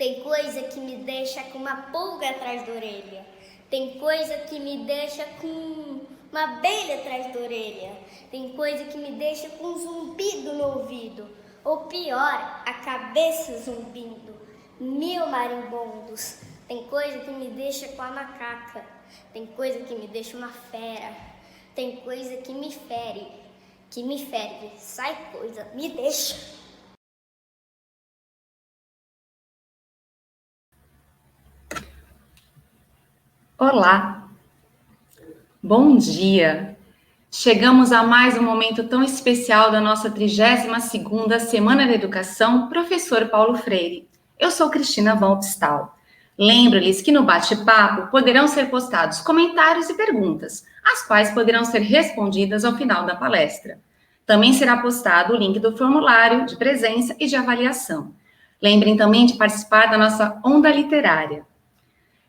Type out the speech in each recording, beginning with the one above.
Tem coisa que me deixa com uma pulga atrás da orelha. Tem coisa que me deixa com uma abelha atrás da orelha. Tem coisa que me deixa com um zumbido no ouvido. Ou pior, a cabeça zumbindo. 1000 marimbondos. Tem coisa que me deixa com a macaca. Tem coisa que me deixa uma fera. Tem coisa que me fere. Que me fere. Sai coisa, me deixa. Olá, bom dia! Chegamos a mais um momento tão especial da nossa 32ª Semana da Educação, Professor Paulo Freire. Eu sou Cristina Waldstahl. Lembro-lhes que no bate-papo poderão ser postados comentários e perguntas, as quais poderão ser respondidas ao final da palestra. Também será postado o link do formulário de presença e de avaliação. Lembrem também de participar da nossa onda literária.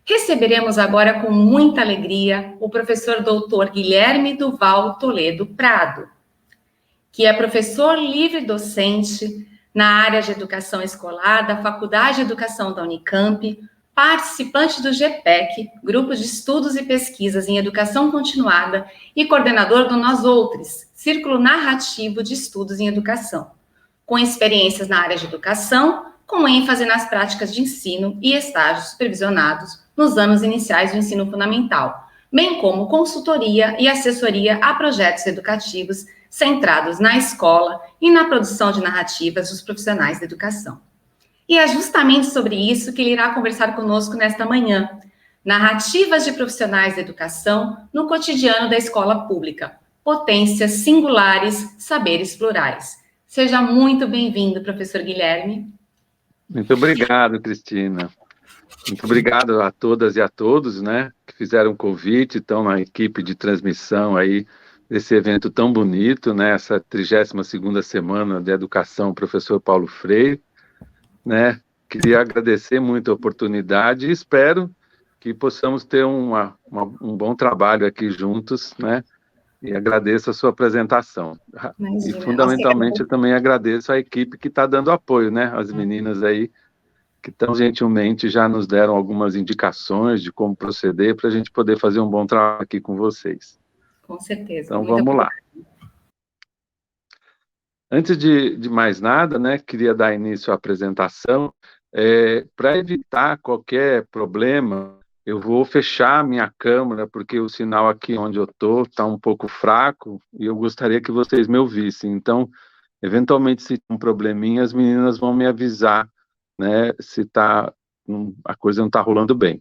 Receberemos agora com muita alegria o professor doutor Guilherme Duval Toledo Prado, que é professor livre docente na área de educação escolar da Faculdade de Educação da Unicamp, participante do GPEC, Grupo de Estudos e Pesquisas em Educação Continuada, e coordenador do Nós Outros, Círculo Narrativo de Estudos em Educação, com experiências na área de educação, com ênfase nas práticas de ensino e estágios supervisionados nos anos iniciais do ensino fundamental, bem como consultoria e assessoria a projetos educativos centrados na escola e na produção de narrativas dos profissionais da educação. E é justamente sobre isso que ele irá conversar conosco nesta manhã. Narrativas de profissionais da educação no cotidiano da escola pública. Potências singulares, saberes plurais. Seja muito bem-vindo, professor Guilherme. Muito obrigado, Cristina. Muito obrigado a todas e a todos, né, que fizeram o convite, estão na equipe de transmissão aí desse evento tão bonito, né, essa 32ª Semana de Educação, professor Paulo Freire, né. Queria agradecer muito a oportunidade e espero que possamos ter um bom trabalho aqui juntos, né, e agradeço a sua apresentação. Imagina. E, fundamentalmente, eu também agradeço a equipe que está dando apoio, né, as meninas aí, que tão gentilmente já nos deram algumas indicações de como proceder para a gente poder fazer um bom trabalho aqui com vocês. Com certeza. Então, vamos lá. Antes de mais nada, né, queria dar início à apresentação. Para evitar qualquer problema, eu vou fechar a minha câmera, porque o sinal aqui onde eu estou está um pouco fraco, e eu gostaria que vocês me ouvissem. Então, eventualmente, se tem um probleminha, as meninas vão me avisar, né, se a coisa não está rolando bem.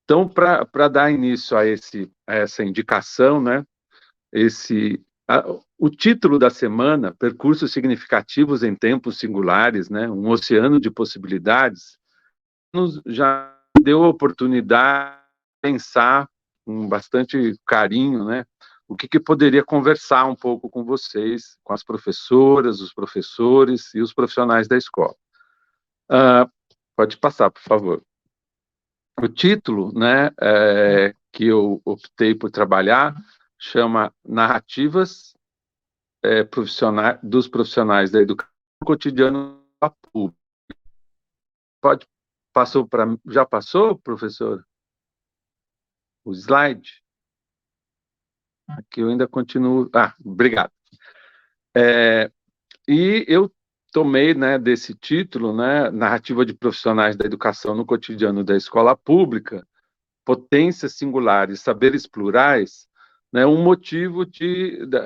Então, para dar início a essa indicação, né, o título da semana, Percursos Significativos em Tempos Singulares, né, um oceano de possibilidades, já deu a oportunidade de pensar com bastante carinho, né, o que poderia conversar um pouco com vocês, com as professoras, os professores e os profissionais da escola. Pode passar, por favor. O título, né, que eu optei por trabalhar chama Narrativas dos profissionais da educação cotidiana pública. Já passou, professor? O slide? Aqui eu ainda continuo. Obrigado. E eu tomei, né, desse título, né, Narrativa de Profissionais da Educação no Cotidiano da Escola Pública, Potências Singulares, Saberes Plurais, né, um motivo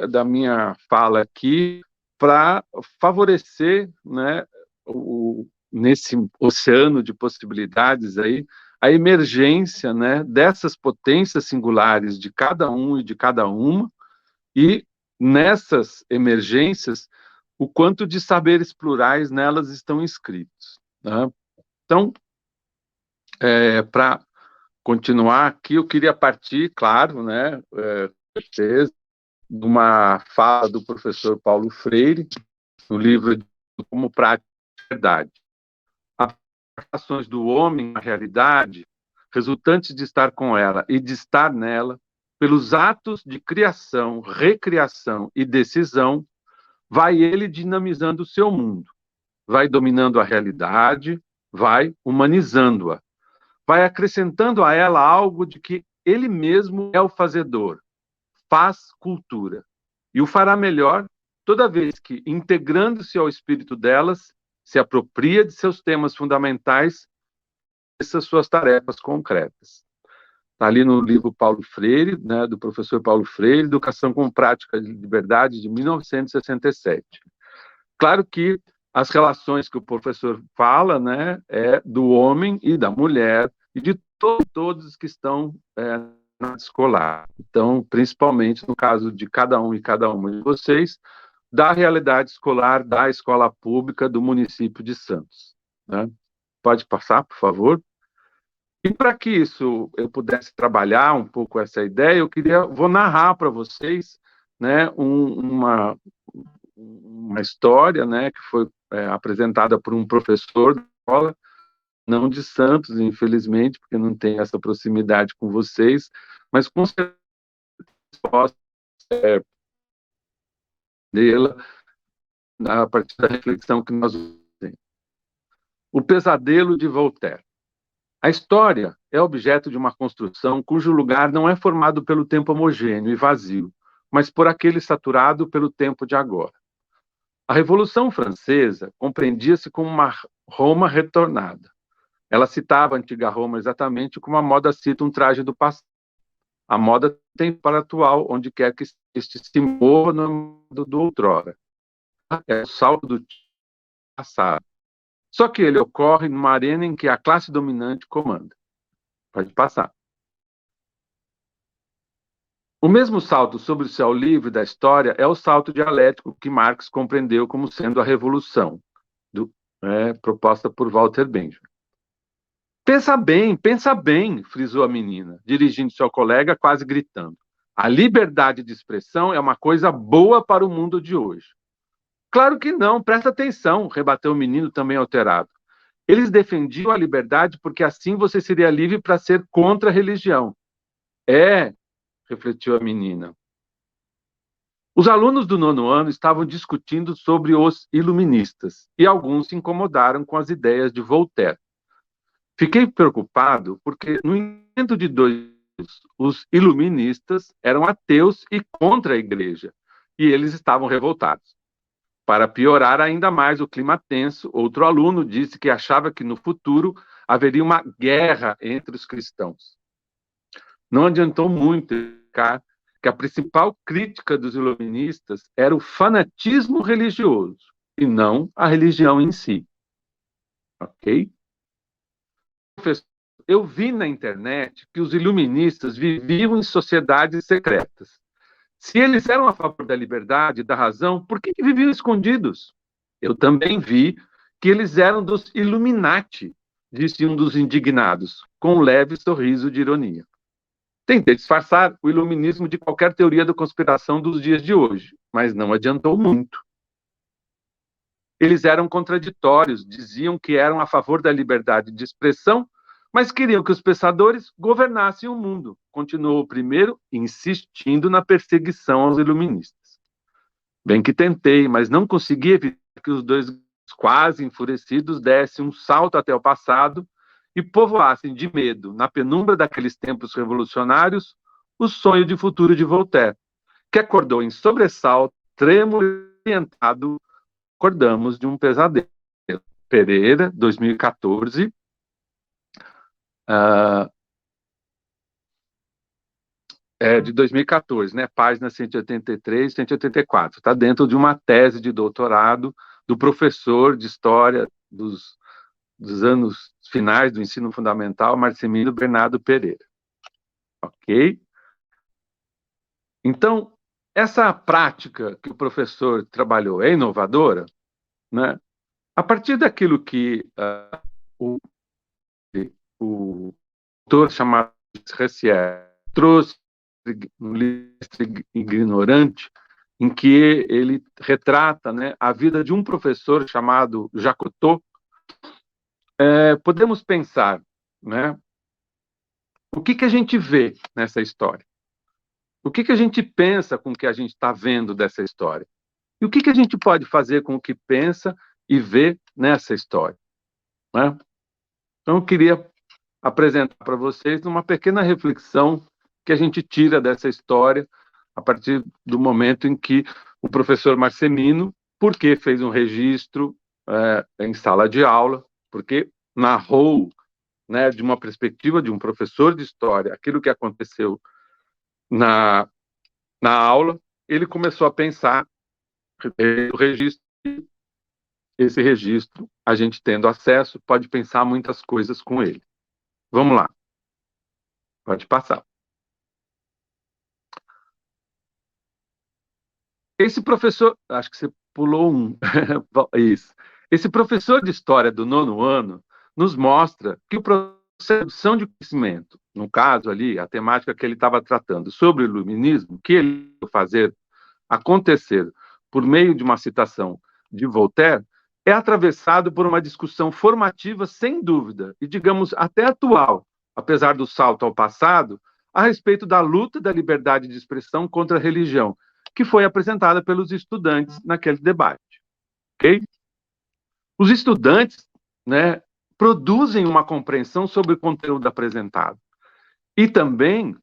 da minha fala aqui para favorecer, né, nesse oceano de possibilidades aí, a emergência, né, dessas potências singulares de cada um e de cada uma, e nessas emergências, o quanto de saberes plurais nelas estão inscritos, né? Então, para continuar aqui, eu queria partir, claro, né, de uma fala do professor Paulo Freire, no livro Como Prática de Verdade. As ações do homem na realidade, resultantes de estar com ela e de estar nela, pelos atos de criação, recriação e decisão, vai ele dinamizando o seu mundo, vai dominando a realidade, vai humanizando-a, vai acrescentando a ela algo de que ele mesmo é o fazedor, faz cultura. E o fará melhor toda vez que, integrando-se ao espírito delas, se apropria de seus temas fundamentais e essas suas tarefas concretas. Está ali no livro Paulo Freire, né, do professor Paulo Freire, Educação com Prática de Liberdade, de 1967. Claro que as relações que o professor fala, né, é do homem e da mulher e de todos que estão na escolar. Então, principalmente no caso de cada um e cada uma de vocês, da realidade escolar da escola pública do município de Santos. Né? Pode passar, por favor? E para que isso eu pudesse trabalhar um pouco essa ideia, vou narrar para vocês, né, uma história, né, que foi apresentada por um professor da escola, não de Santos, infelizmente, porque não tem essa proximidade com vocês, mas com certeza posso dela a partir da reflexão que nós temos. O Pesadelo de Voltaire. A história é objeto de uma construção cujo lugar não é formado pelo tempo homogêneo e vazio, mas por aquele saturado pelo tempo de agora. A Revolução Francesa compreendia-se como uma Roma retornada. Ela citava a antiga Roma exatamente como a moda cita um traje do passado. A moda tem para atual, onde quer que este se mova no mundo do outrora. É o salto do passado. Só que ele ocorre numa arena em que a classe dominante comanda. Pode passar. O mesmo salto sobre o céu livre da história é o salto dialético que Marx compreendeu como sendo a revolução, proposta por Walter Benjamin. Pensa bem, frisou a menina, dirigindo-se ao colega, quase gritando. A liberdade de expressão é uma coisa boa para o mundo de hoje. Claro que não, presta atenção, rebateu o menino também alterado. Eles defendiam a liberdade porque assim você seria livre para ser contra a religião. Refletiu a menina. Os alunos do 9º ano estavam discutindo sobre os iluministas e alguns se incomodaram com as ideias de Voltaire. Fiquei preocupado porque, no intento de dois, os iluministas eram ateus e contra a igreja, e eles estavam revoltados. Para piorar ainda mais o clima tenso, outro aluno disse que achava que no futuro haveria uma guerra entre os cristãos. Não adiantou muito explicar que a principal crítica dos iluministas era o fanatismo religioso, e não a religião em si. Ok? Professor, eu vi na internet que os iluministas viviam em sociedades secretas. Se eles eram a favor da liberdade e da razão, por que viviam escondidos? Eu também vi que eles eram dos Illuminati, disse um dos indignados, com um leve sorriso de ironia. Tentei disfarçar o iluminismo de qualquer teoria da conspiração dos dias de hoje, mas não adiantou muito. Eles eram contraditórios, diziam que eram a favor da liberdade de expressão, mas queriam que os pensadores governassem o mundo. Continuou o primeiro, insistindo na perseguição aos iluministas. Bem que tentei, mas não consegui evitar que os dois, quase enfurecidos, dessem um salto até o passado e povoassem de medo, na penumbra daqueles tempos revolucionários, o sonho de futuro de Voltaire, que acordou em sobressalto, trêmulo e orientado. Acordamos de um pesadelo. Pereira, 2014. De 2014, né? Página 183, 184. Está dentro de uma tese de doutorado do professor de História dos anos finais do ensino fundamental, Marcelino Bernardo Pereira. Ok? Então, essa prática que o professor trabalhou é inovadora, né? A partir daquilo que o autor chamado Racière trouxe no livro Ignorante, em que ele retrata, né, a vida de um professor chamado Jacotot, podemos pensar, né, o que a gente vê nessa história? O que a gente pensa com o que a gente está vendo dessa história? E o que a gente pode fazer com o que pensa e vê nessa história? Né? Então, eu queria apresentar para vocês uma pequena reflexão que a gente tira dessa história a partir do momento em que o professor Marcelino, porque fez um registro em sala de aula, porque narrou, né, de uma perspectiva de um professor de história, aquilo que aconteceu na aula, ele começou a pensar o registro. Esse registro, a gente tendo acesso, pode pensar muitas coisas com ele. Vamos lá, pode passar. Esse professor, acho que você pulou um, isso. Esse professor de história do 9º ano nos mostra que o processo de produção de conhecimento, no caso ali, a temática que ele estava tratando sobre o iluminismo, que ele ia fazer acontecer por meio de uma citação de Voltaire, é atravessado por uma discussão formativa, sem dúvida, e, digamos, até atual, apesar do salto ao passado, a respeito da luta da liberdade de expressão contra a religião, que foi apresentada pelos estudantes naquele debate. Okay? Os estudantes, né, produzem uma compreensão sobre o conteúdo apresentado. E também,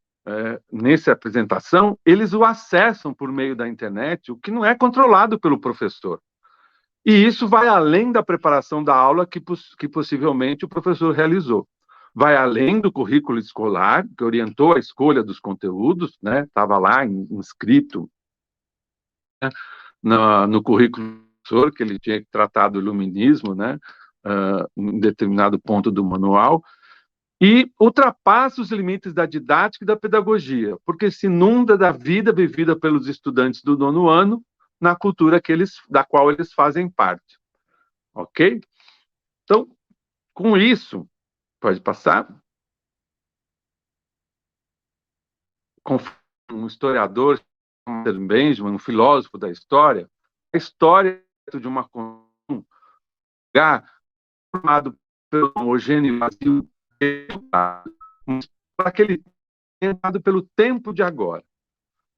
nessa apresentação, eles o acessam por meio da internet, o que não é controlado pelo professor. E isso vai além da preparação da aula que possivelmente o professor realizou. Vai além do currículo escolar, que orientou a escolha dos conteúdos, né? Estava lá inscrito, né, no currículo que ele tinha que tratar do iluminismo, né? Em determinado ponto do manual, e ultrapassa os limites da didática e da pedagogia, porque se inunda da vida vivida pelos estudantes do 9º ano na cultura da qual eles fazem parte. Ok? Então, com isso, pode passar. Conforme um historiador, Benjamin, um filósofo da história, a história é de uma lugar formado pelo homogêneo vazio, para aquele tempo pelo tempo de agora.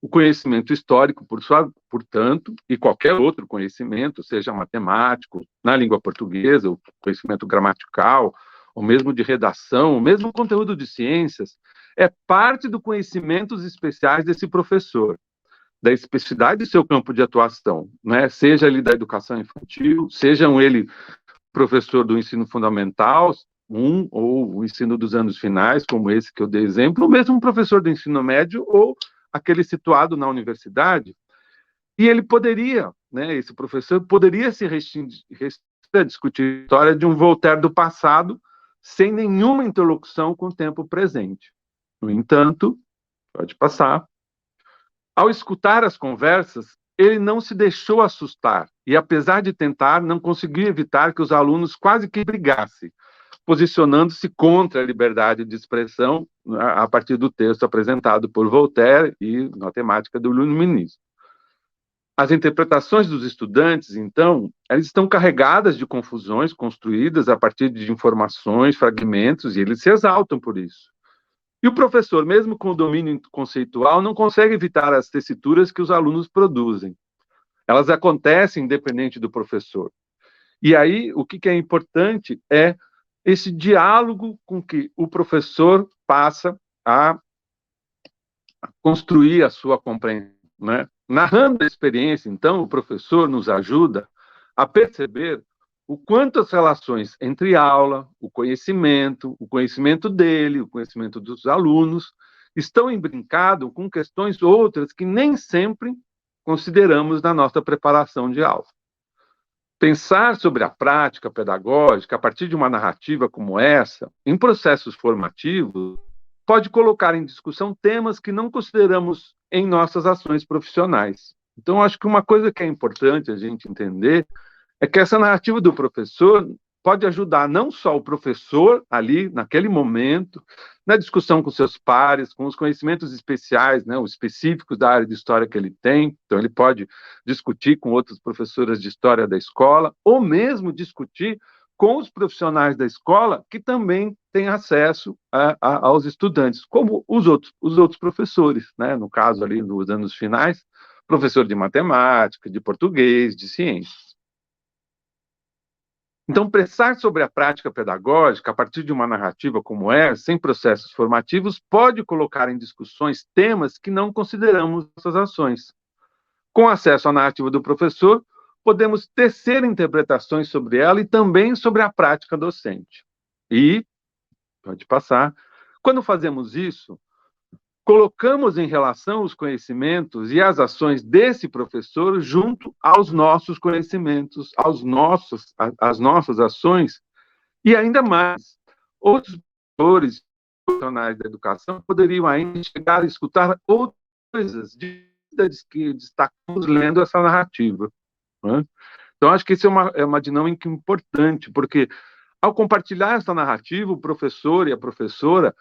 O conhecimento histórico, portanto, e qualquer outro conhecimento, seja matemático, na língua portuguesa, o conhecimento gramatical, ou mesmo de redação, ou mesmo conteúdo de ciências, é parte do conhecimentos especiais desse professor, da especificidade do seu campo de atuação, né? Seja ele da educação infantil, seja ele professor do ensino fundamental, ou o ensino dos anos finais, como esse que eu dei exemplo, ou mesmo um professor do ensino médio, ou aquele situado na universidade, e ele poderia, né, esse professor poderia se restringir a discutir a história de um Voltaire do passado, sem nenhuma interlocução com o tempo presente. No entanto, pode passar, ao escutar as conversas, ele não se deixou assustar, e apesar de tentar, não conseguiu evitar que os alunos quase que brigassem, posicionando-se contra a liberdade de expressão a partir do texto apresentado por Voltaire e na temática do iluminismo. As interpretações dos estudantes, então, elas estão carregadas de confusões construídas a partir de informações, fragmentos, e eles se exaltam por isso. E o professor, mesmo com o domínio conceitual, não consegue evitar as tessituras que os alunos produzem. Elas acontecem independente do professor. E aí, o que é importante é esse diálogo com que o professor passa a construir a sua compreensão, né? Narrando a experiência, então, o professor nos ajuda a perceber o quanto as relações entre aula, o conhecimento dele, o conhecimento dos alunos, estão embrincados com questões outras que nem sempre consideramos na nossa preparação de aula. Pensar sobre a prática pedagógica a partir de uma narrativa como essa, em processos formativos, pode colocar em discussão temas que não consideramos em nossas ações profissionais. Então, acho que uma coisa que é importante a gente entender é que essa narrativa do professor pode ajudar não só o professor ali, naquele momento, na discussão com seus pares, com os conhecimentos especiais, né, os específicos da área de história que ele tem, então ele pode discutir com outras professoras de história da escola, ou mesmo discutir com os profissionais da escola que também têm acesso aos estudantes, como os outros professores, né, no caso ali, nos anos finais, professor de matemática, de português, de ciências. Então, pensar sobre a prática pedagógica a partir de uma narrativa como essa, sem processos formativos, pode colocar em discussões temas que não consideramos nossas ações. Com acesso à narrativa do professor, podemos tecer interpretações sobre ela e também sobre a prática docente. E, pode passar, quando fazemos isso, colocamos em relação os conhecimentos e as ações desse professor junto aos nossos conhecimentos, às nossas ações, e ainda mais, outros professores profissionais da educação poderiam ainda chegar a escutar outras coisas que destacamos lendo essa narrativa. Né? Então, acho que isso é uma dinâmica importante, porque ao compartilhar essa narrativa, o professor e a professora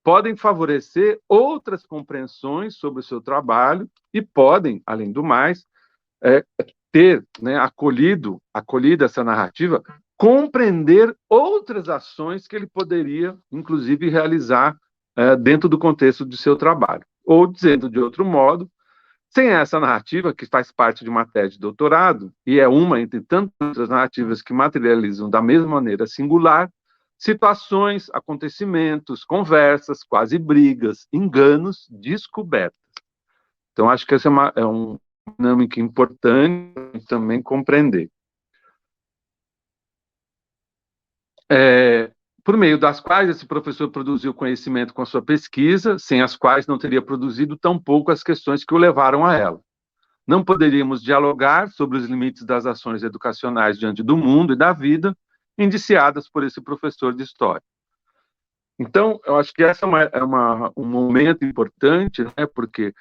podem favorecer outras compreensões sobre o seu trabalho e podem, além do mais, ter, né, acolhida essa narrativa, compreender outras ações que ele poderia, inclusive, realizar dentro do contexto de seu trabalho. Ou, dizendo de outro modo, sem essa narrativa, que faz parte de uma tese de doutorado, e é uma entre tantas outras narrativas que materializam da mesma maneira singular, situações, acontecimentos, conversas, quase brigas, enganos, descobertas. Então, acho que essa é uma dinâmica importante também compreender. Por meio das quais esse professor produziu conhecimento com a sua pesquisa, sem as quais não teria produzido tampouco as questões que o levaram a ela. Não poderíamos dialogar sobre os limites das ações educacionais diante do mundo e da vida, indiciadas por esse professor de história. Então, eu acho que essa é um momento importante, né, porque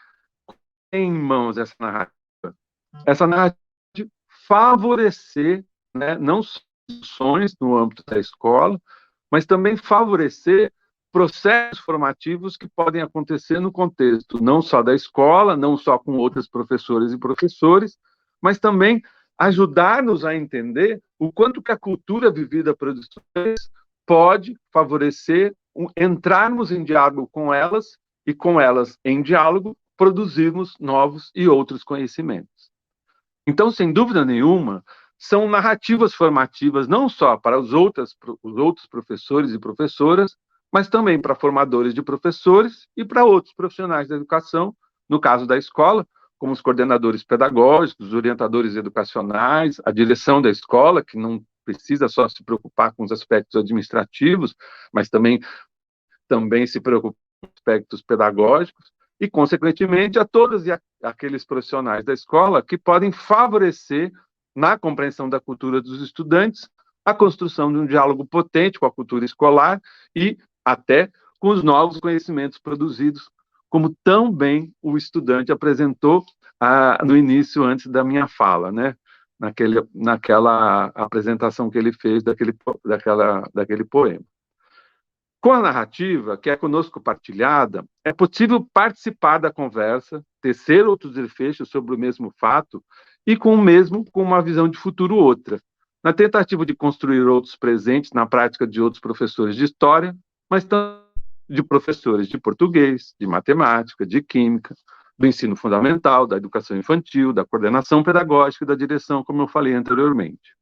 tem em mãos essa narrativa de favorecer, né, não só ações no âmbito da escola, mas também favorecer processos formativos que podem acontecer no contexto não só da escola, não só com outros professores e professores, mas também ajudar-nos a entender o quanto que a cultura vivida pelos estudantes pode favorecer entrarmos em diálogo com elas e, com elas em diálogo, produzirmos novos e outros conhecimentos. Então, sem dúvida nenhuma, são narrativas formativas não só para os outros professores e professoras, mas também para formadores de professores e para outros profissionais da educação, no caso da escola, como os coordenadores pedagógicos, os orientadores educacionais, a direção da escola, que não precisa só se preocupar com os aspectos administrativos, mas também se preocupa com aspectos pedagógicos, e, consequentemente, a todos aqueles profissionais da escola que podem favorecer, na compreensão da cultura dos estudantes, a construção de um diálogo potente com a cultura escolar e até com os novos conhecimentos produzidos, como tão bem o estudante apresentou no início, antes da minha fala, né? Naquela apresentação que ele fez daquele poema. Com a narrativa, que é conosco partilhada, é possível participar da conversa, tecer outros desfechos sobre o mesmo fato e com uma visão de futuro outra, na tentativa de construir outros presentes na prática de outros professores de história, mas também de professores de português, de matemática, de química, do ensino fundamental, da educação infantil, da coordenação pedagógica e da direção, como eu falei anteriormente.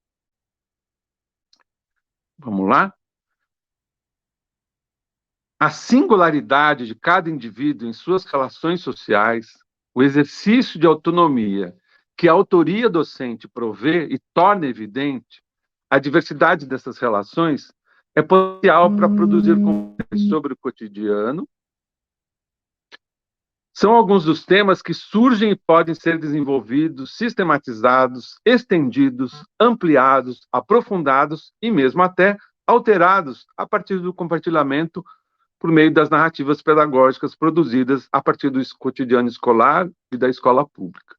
Vamos lá? A singularidade de cada indivíduo em suas relações sociais, o exercício de autonomia que a autoria docente provê e torna evidente, a diversidade dessas relações é potencial para produzir conhecimento sobre o cotidiano. São alguns dos temas que surgem e podem ser desenvolvidos, sistematizados, estendidos, ampliados, aprofundados e mesmo até alterados a partir do compartilhamento por meio das narrativas pedagógicas produzidas a partir do cotidiano escolar e da escola pública.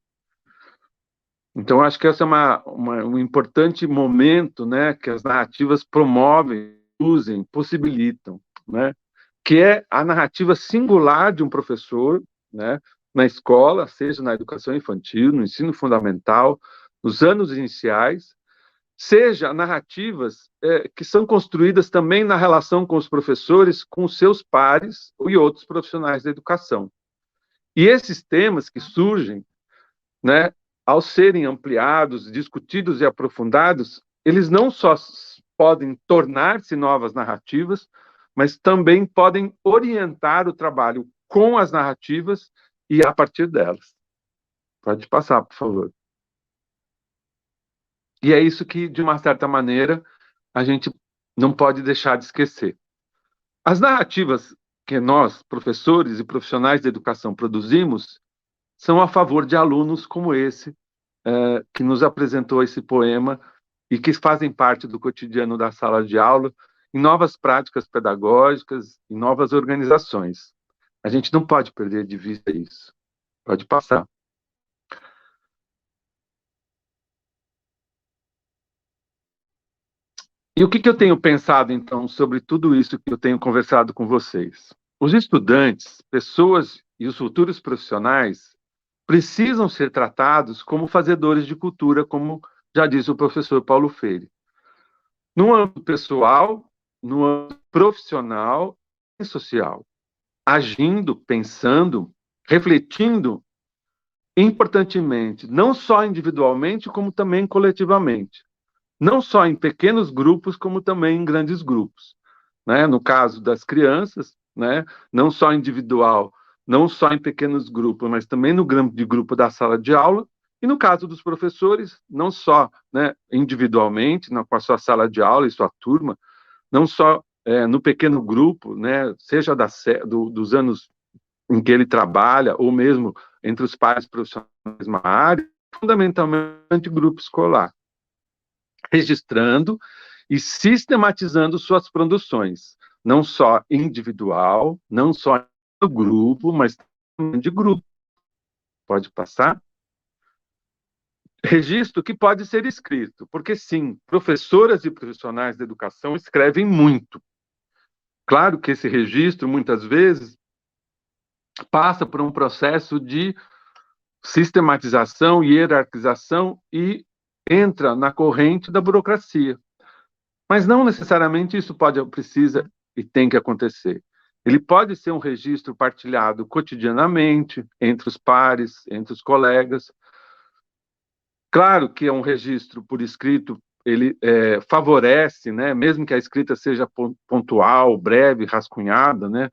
Então, acho que esse é um importante momento, né, que as narrativas promovem, usem, possibilitam, né, que é a narrativa singular de um professor, né, na escola, seja na educação infantil, no ensino fundamental, nos anos iniciais, seja narrativas que são construídas também na relação com os professores, com os seus pares e outros profissionais da educação. E esses temas que surgem, né, ao serem ampliados, discutidos e aprofundados, eles não só podem tornar-se novas narrativas, mas também podem orientar o trabalho com as narrativas e a partir delas. Pode passar, por favor. E é isso que, de uma certa maneira, a gente não pode deixar de esquecer. As narrativas que nós, professores e profissionais da educação, produzimos são a favor de alunos como esse, que nos apresentou esse poema e que fazem parte do cotidiano da sala de aula, em novas práticas pedagógicas, em novas organizações. A gente não pode perder de vista isso. Pode passar. E o que eu tenho pensado, então, sobre tudo isso que eu tenho conversado com vocês? Os estudantes, pessoas e os futuros profissionais precisam ser tratados como fazedores de cultura, como já disse o professor Paulo Freire. No âmbito pessoal, no âmbito profissional e social. Agindo, pensando, refletindo, importantemente, não só individualmente, como também coletivamente. Não só em pequenos grupos, como também em grandes grupos. Né? No caso das crianças, né? Não só individual, não só em pequenos grupos, mas também no grande grupo da sala de aula, e no caso dos professores, não só, né, individualmente, com a sua sala de aula e sua turma, não só no pequeno grupo, né, seja dos anos em que ele trabalha, ou mesmo entre os pares profissionais da mesma área, fundamentalmente grupo escolar, registrando e sistematizando suas produções, não só individual, não só no grupo, mas também de grupo. Pode passar? Registro que pode ser escrito, porque sim, professoras e profissionais da educação escrevem muito. Claro que esse registro, muitas vezes, passa por um processo de sistematização e hierarquização e entra na corrente da burocracia. Mas não necessariamente isso precisa e tem que acontecer. Ele pode ser um registro partilhado cotidianamente, entre os pares, entre os colegas. Claro que é um registro por escrito, ele favorece, né, mesmo que a escrita seja pontual, breve, rascunhada, né,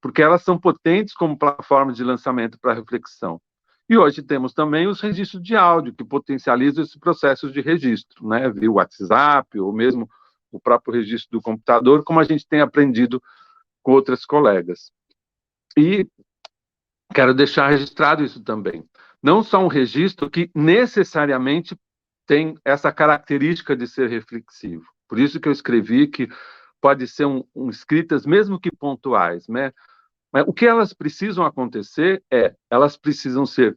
porque elas são potentes como plataforma de lançamento para reflexão. E hoje temos também os registros de áudio, que potencializam esse processo de registro, né, via WhatsApp, ou mesmo o próprio registro do computador, como a gente tem aprendido com outras colegas. E quero deixar registrado isso também. Não só um registro que necessariamente tem essa característica de ser reflexivo. Por isso que eu escrevi que pode ser escritas, mesmo que pontuais, né? Mas o que elas precisam acontecer elas precisam ser,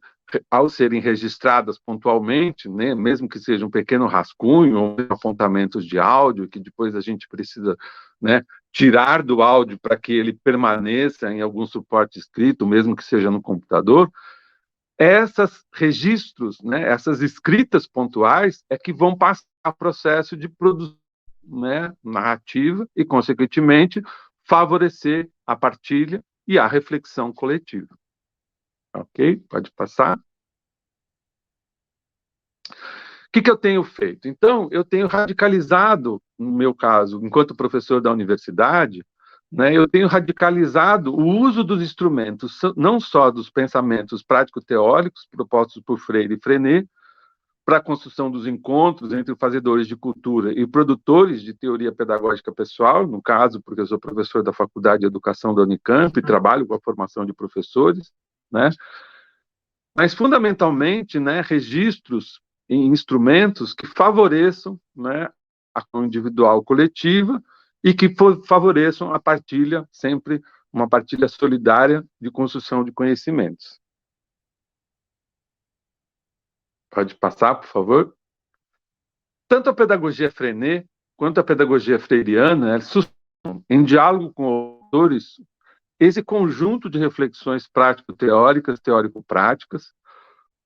ao serem registradas pontualmente, né, mesmo que seja um pequeno rascunho ou apontamentos de áudio, que depois a gente precisa, né, tirar do áudio para que ele permaneça em algum suporte escrito, mesmo que seja no computador, esses registros, né, essas escritas pontuais que vão passar o processo de produção, né, narrativa e, consequentemente, favorecer a partilha e a reflexão coletiva. Ok? Pode passar. O que eu tenho feito? Então, eu tenho radicalizado, no meu caso, enquanto professor da universidade, né, eu tenho radicalizado o uso dos instrumentos, não só dos pensamentos prático-teóricos propostos por Freire e Freinet, para a construção dos encontros entre fazedores de cultura e produtores de teoria pedagógica pessoal, no caso, porque eu sou professor da Faculdade de Educação da Unicamp e trabalho com a formação de professores, né? Mas, fundamentalmente, né, registros e instrumentos que favoreçam, né, a ação individual coletiva e que favoreçam a partilha, sempre uma partilha solidária de construção de conhecimentos. Pode passar, por favor? Tanto a pedagogia Freinet quanto a pedagogia freiriana, em diálogo com autores, esse conjunto de reflexões prático-teóricas, teórico-práticas,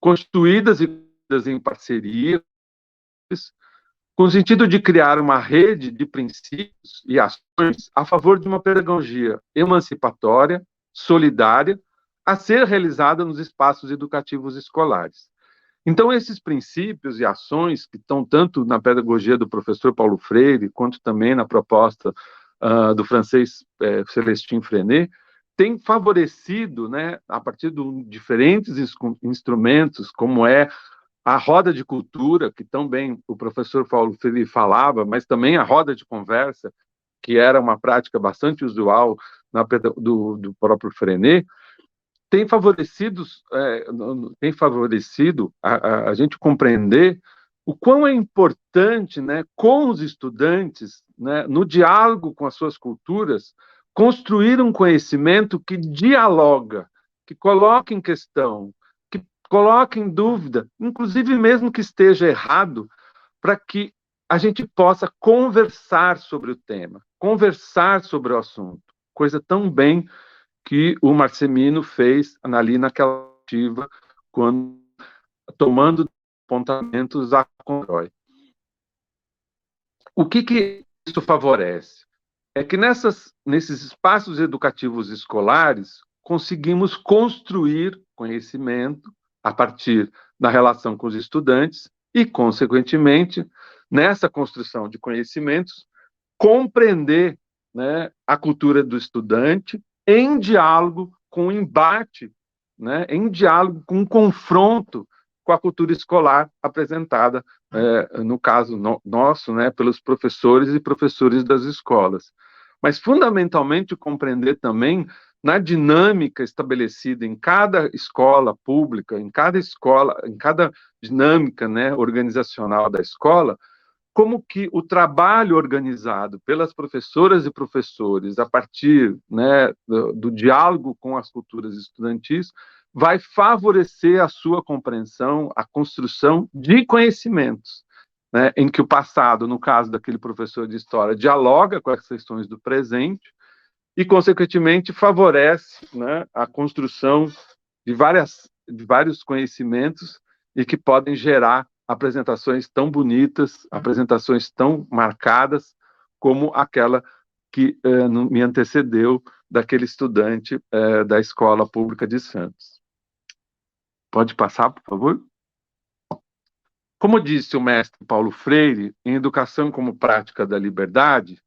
constituídas e em parceria, com o sentido de criar uma rede de princípios e ações a favor de uma pedagogia emancipatória, solidária, a ser realizada nos espaços educativos escolares. Então, esses princípios e ações que estão tanto na pedagogia do professor Paulo Freire, quanto também na proposta do francês Celestin Freinet, têm favorecido, né, a partir de diferentes instrumentos, como é a roda de cultura, que também o professor Paulo Freire falava, mas também a roda de conversa, que era uma prática bastante usual do próprio Freinet, tem favorecido a gente compreender o quão é importante, né, com os estudantes, né, no diálogo com as suas culturas, construir um conhecimento que dialoga, que coloca em questão, que coloca em dúvida, inclusive mesmo que esteja errado, para que a gente possa conversar sobre o tema, conversar sobre o assunto, coisa tão bem que o Marcemino fez ali naquela ativa, quando tomando apontamentos a Conroy. O que isso favorece? É que nesses espaços educativos escolares, conseguimos construir conhecimento a partir da relação com os estudantes e, consequentemente, nessa construção de conhecimentos, compreender, né, a cultura do estudante em diálogo com o embate, né, em diálogo com o confronto com a cultura escolar apresentada, no caso nosso, né, pelos professores e professores das escolas. Mas, fundamentalmente, compreender também na dinâmica estabelecida em cada escola pública, em cada dinâmica, né, organizacional da escola, como que o trabalho organizado pelas professoras e professores, a partir, né, do diálogo com as culturas estudantis, vai favorecer a sua compreensão, a construção de conhecimentos, né, em que o passado, no caso daquele professor de história, dialoga com as questões do presente e, consequentemente, favorece, né, a construção de vários conhecimentos e que podem gerar apresentações tão bonitas, apresentações tão marcadas, como aquela que me antecedeu, daquele estudante da Escola Pública de Santos. Pode passar, por favor? Como disse o mestre Paulo Freire, em Educação como Prática da Liberdade,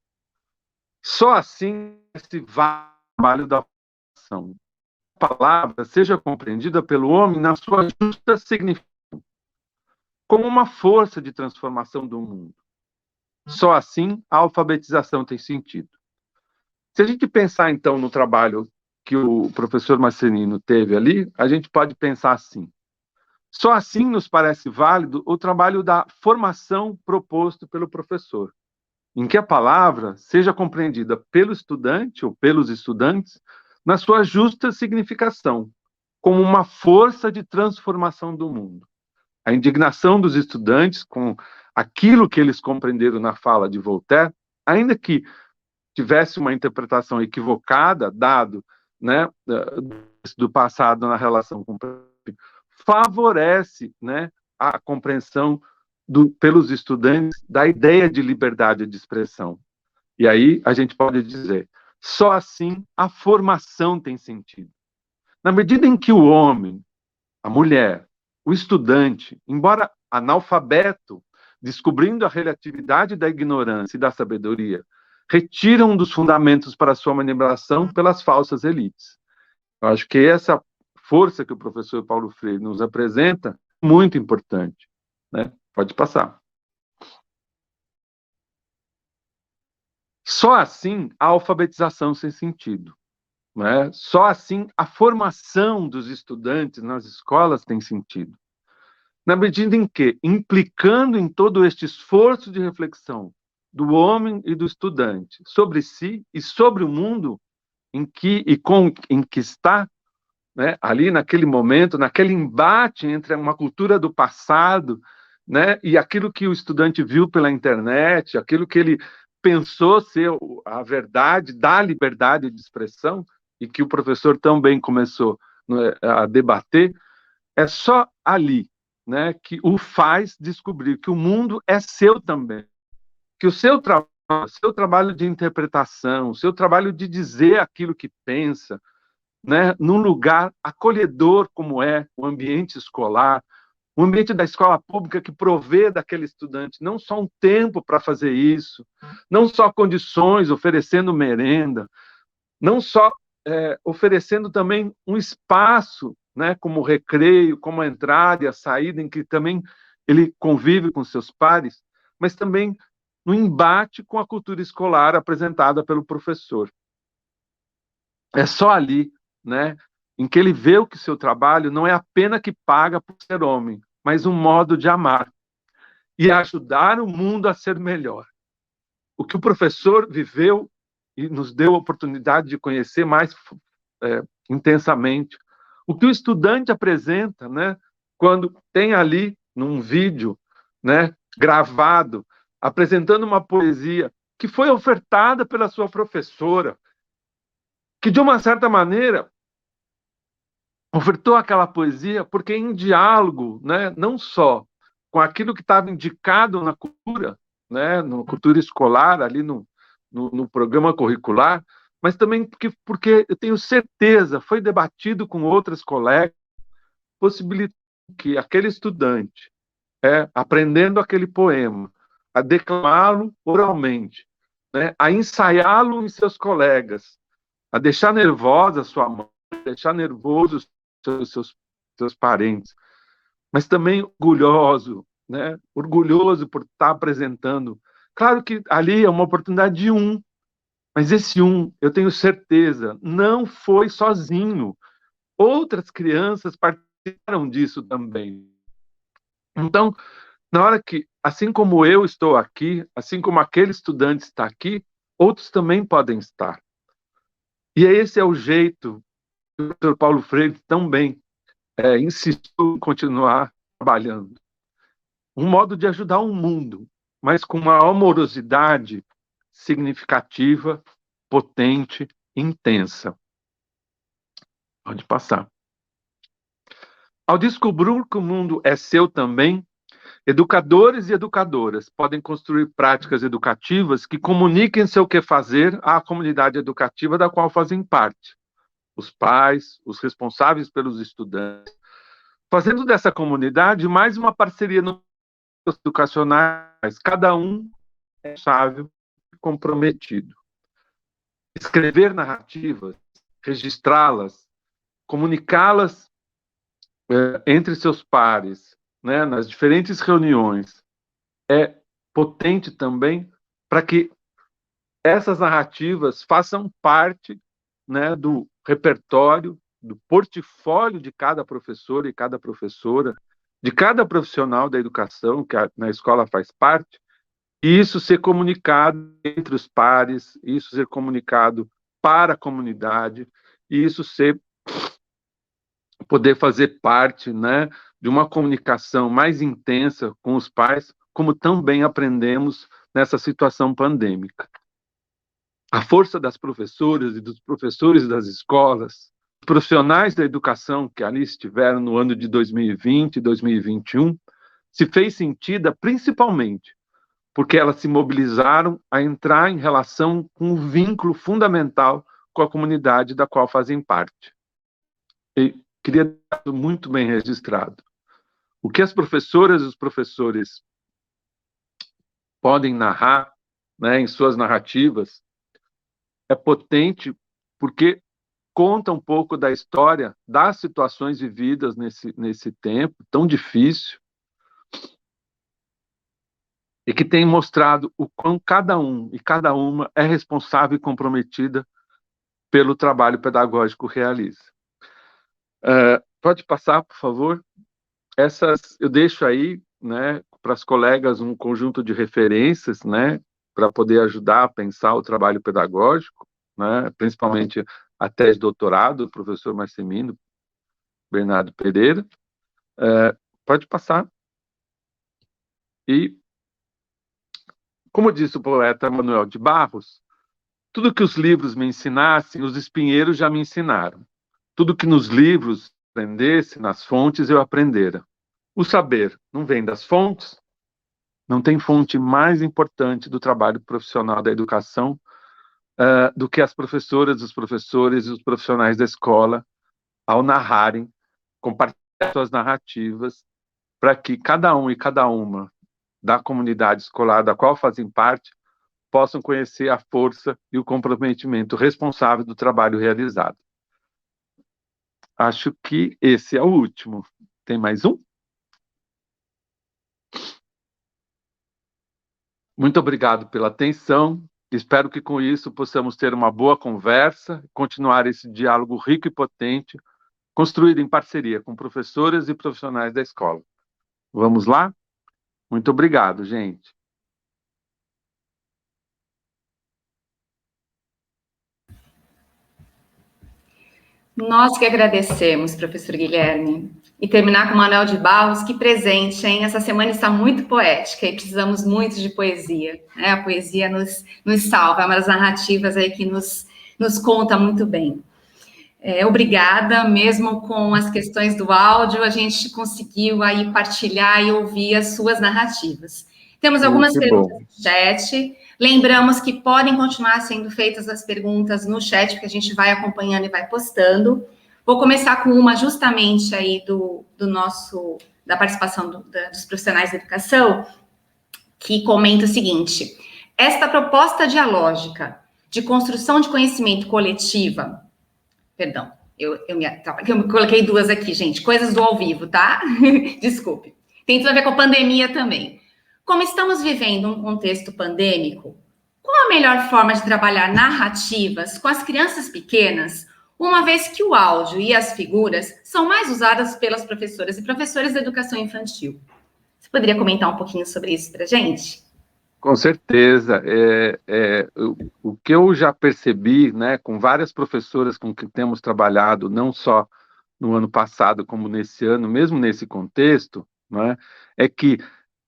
só assim se vai o trabalho da formação. A palavra seja compreendida pelo homem na sua justa significação, como uma força de transformação do mundo. Só assim a alfabetização tem sentido. Se a gente pensar, então, no trabalho que o professor Marcelino teve ali, a gente pode pensar assim: só assim nos parece válido o trabalho da formação proposto pelo professor, em que a palavra seja compreendida pelo estudante ou pelos estudantes na sua justa significação, como uma força de transformação do mundo. A indignação dos estudantes com aquilo que eles compreenderam na fala de Voltaire, ainda que tivesse uma interpretação equivocada, dado, né, do passado na relação com o favorece, né, a compreensão pelos estudantes da ideia de liberdade de expressão. E aí a gente pode dizer, só assim a formação tem sentido. Na medida em que o homem, a mulher, o estudante, embora analfabeto, descobrindo a relatividade da ignorância e da sabedoria, retiram dos fundamentos para sua manipulação pelas falsas elites. Eu acho que essa força que o professor Paulo Freire nos apresenta é muito importante, né? Pode passar. Só assim a alfabetização tem sentido, né? Só assim a formação dos estudantes nas escolas tem sentido. Na medida em que, implicando em todo este esforço de reflexão do homem e do estudante sobre si e sobre o mundo em que está, né, ali naquele momento, naquele embate entre uma cultura do passado, né, e aquilo que o estudante viu pela internet, aquilo que ele pensou ser a verdade da liberdade de expressão, e que o professor também começou, né, a debater, é só ali, né, que o faz descobrir que o mundo é seu também, que o seu trabalho de interpretação, o seu trabalho de dizer aquilo que pensa, né, num lugar acolhedor como é o ambiente escolar, um ambiente da escola pública que provê daquele estudante não só um tempo para fazer isso, não só condições, oferecendo merenda, não só oferecendo também um espaço, né, como o recreio, como a entrada e a saída, em que também ele convive com seus pares, mas também no embate com a cultura escolar apresentada pelo professor. É só ali, né, em que ele vê que seu trabalho não é a pena que paga por ser homem, mas um modo de amar e ajudar o mundo a ser melhor. O que o professor viveu e nos deu a oportunidade de conhecer mais intensamente. O que o estudante apresenta, né, quando tem ali, num vídeo, né, gravado, apresentando uma poesia que foi ofertada pela sua professora, que, de uma certa maneira, ofertou aquela poesia porque em diálogo, né, não só com aquilo que estava indicado na cultura, né, na cultura escolar, ali no programa curricular, mas também porque eu tenho certeza, foi debatido com outras colegas, possibilitando que aquele estudante, aprendendo aquele poema, a declamá-lo oralmente, né, a ensaiá-lo em seus colegas, a deixar nervosa a sua mãe, a deixar nervoso seus parentes, mas também orgulhoso, né? Orgulhoso por estar apresentando. Claro que ali é uma oportunidade de um, mas esse um, eu tenho certeza, não foi sozinho. Outras crianças participaram disso também. Então, na hora que, assim como eu estou aqui, assim como aquele estudante está aqui, outros também podem estar. E esse é o jeito que o Dr. Paulo Freire também insistiu em continuar trabalhando. Um modo de ajudar o mundo, mas com uma amorosidade significativa, potente, intensa. Pode passar. Ao descobrir que o mundo é seu também, educadores e educadoras podem construir práticas educativas que comuniquem seu quefazer à comunidade educativa da qual fazem parte. Os pais, os responsáveis pelos estudantes, fazendo dessa comunidade mais uma parceria nos educacionais, cada um é responsável e comprometido. Escrever narrativas, registrá-las, comunicá-las entre seus pares, né, nas diferentes reuniões, é potente também para que essas narrativas façam parte, né, do repertório, do portfólio de cada professor e cada professora, de cada profissional da educação que na escola faz parte, e isso ser comunicado entre os pares, isso ser comunicado para a comunidade, e isso poder fazer parte, né, de uma comunicação mais intensa com os pais, como também aprendemos nessa situação pandêmica. A força das professoras e dos professores das escolas, os profissionais da educação que ali estiveram no ano de 2020 e 2021, se fez sentida principalmente porque elas se mobilizaram a entrar em relação com um vínculo fundamental com a comunidade da qual fazem parte. E queria deixar muito bem registrado. O que as professoras e os professores podem narrar, né, em suas narrativas é potente porque conta um pouco da história, das situações vividas nesse tempo tão difícil, e que tem mostrado o quão cada um e cada uma é responsável e comprometida pelo trabalho pedagógico que realiza. Pode passar, por favor? Eu deixo aí, né, para as colegas um conjunto de referências, né, para poder ajudar a pensar o trabalho pedagógico, né, principalmente a tese de doutorado do professor Marcelino Bernardo Pereira. Pode passar. E, como disse o poeta Manuel de Barros, tudo que os livros me ensinassem, os espinheiros já me ensinaram. Tudo que nos livros aprendesse, nas fontes eu aprendera. O saber não vem das fontes? Não tem fonte mais importante do trabalho profissional da educação do que as professoras, os professores e os profissionais da escola, ao narrarem, compartilhar suas narrativas para que cada um e cada uma da comunidade escolar da qual fazem parte possam conhecer a força e o comprometimento responsável do trabalho realizado. Acho que esse é o último. Tem mais um? Muito obrigado pela atenção. Espero que com isso possamos ter uma boa conversa, continuar esse diálogo rico e potente, construído em parceria com professores e profissionais da escola. Vamos lá? Muito obrigado, gente. Nós que agradecemos, professor Guilherme. E terminar com o Manuel de Barros, que presente, hein? Essa semana está muito poética e precisamos muito de poesia, né? A poesia nos salva, é uma das narrativas aí que nos conta muito bem. Obrigada, mesmo com as questões do áudio, a gente conseguiu aí partilhar e ouvir as suas narrativas. Temos algumas perguntas no chat. Lembramos que podem continuar sendo feitas as perguntas no chat, porque a gente vai acompanhando e vai postando. Vou começar com uma justamente aí da participação dos profissionais da educação, que comenta o seguinte: esta proposta dialógica de construção de conhecimento coletiva, perdão, eu me coloquei duas aqui, gente, coisas do ao vivo, tá? Desculpe. Tem tudo a ver com a pandemia também. Como estamos vivendo um contexto pandêmico, qual a melhor forma de trabalhar narrativas com as crianças pequenas, uma vez que o áudio e as figuras são mais usadas pelas professoras e professores da educação infantil? Você poderia comentar um pouquinho sobre isso para a gente? Com certeza. O que eu já percebi, né, com várias professoras com que temos trabalhado, não só no ano passado, como nesse ano, mesmo nesse contexto, né, é que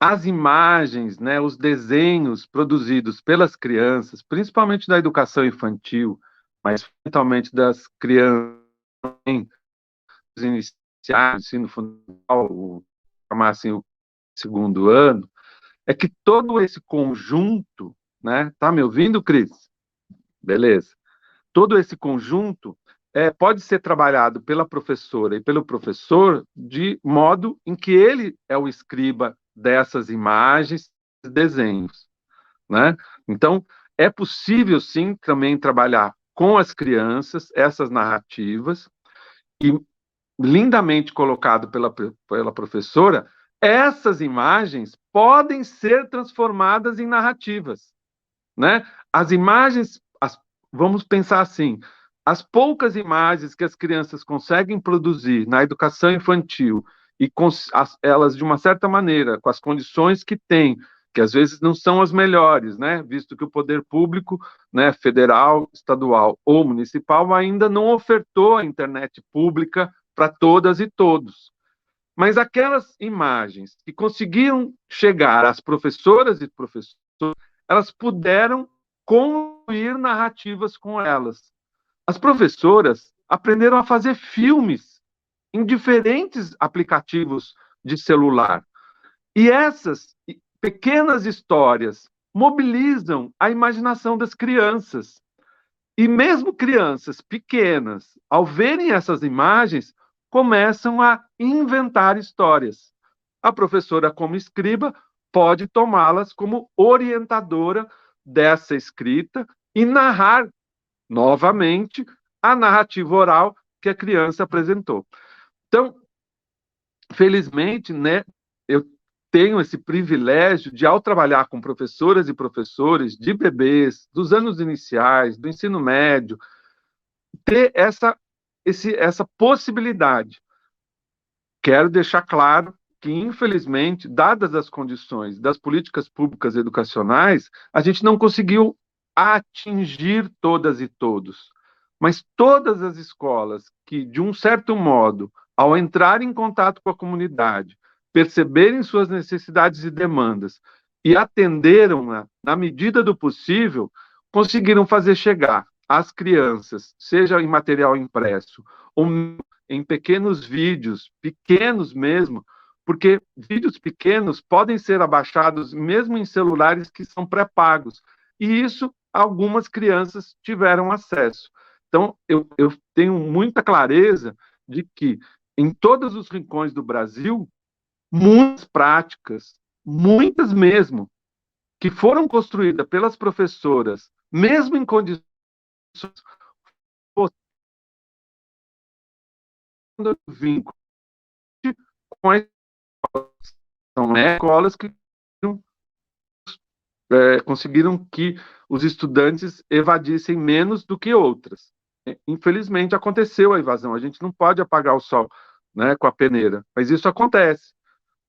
as imagens, né, os desenhos produzidos pelas crianças, principalmente da educação infantil, mas fundamentalmente das crianças iniciais, ensino fundamental, chamar assim, o segundo ano, é que todo esse conjunto, né, tá me ouvindo, Cris? Beleza. Todo esse conjunto pode ser trabalhado pela professora e pelo professor de modo em que ele é o escriba dessas imagens, desenhos, né? Então, é possível, sim, também trabalhar com as crianças essas narrativas e, lindamente colocado pela professora, essas imagens podem ser transformadas em narrativas, né? As imagens, vamos pensar assim, as poucas imagens que as crianças conseguem produzir na educação infantil e elas, de uma certa maneira, com as condições que têm, que às vezes não são as melhores, né? Visto que o poder público, né, federal, estadual ou municipal, ainda não ofertou a internet pública para todas e todos. Mas aquelas imagens que conseguiram chegar às professoras e professores, elas puderam construir narrativas com elas. As professoras aprenderam a fazer filmes em diferentes aplicativos de celular. E essas pequenas histórias mobilizam a imaginação das crianças. E mesmo crianças pequenas, ao verem essas imagens, começam a inventar histórias. A professora, como escriba, pode tomá-las como orientadora dessa escrita e narrar novamente a narrativa oral que a criança apresentou. Então, felizmente, né, eu tenho esse privilégio de, ao trabalhar com professoras e professores de bebês, dos anos iniciais, do ensino médio, ter essa possibilidade. Quero deixar claro que, infelizmente, dadas as condições das políticas públicas educacionais, a gente não conseguiu atingir todas e todos. Mas todas as escolas que, de um certo modo, ao entrar em contato com a comunidade, perceberem suas necessidades e demandas e atenderam-na na medida do possível, conseguiram fazer chegar às crianças, seja em material impresso ou em pequenos vídeos, pequenos mesmo, porque vídeos pequenos podem ser abaixados mesmo em celulares que são pré-pagos. E isso algumas crianças tiveram acesso. Então, eu tenho muita clareza de que em todos os rincões do Brasil, muitas práticas, muitas mesmo, que foram construídas pelas professoras, mesmo em condições de vínculo com a são, né, escolas que conseguiram que os estudantes evadissem menos do que outras. Infelizmente, aconteceu a evasão. A gente não pode apagar o sol, né, com a peneira, mas isso acontece.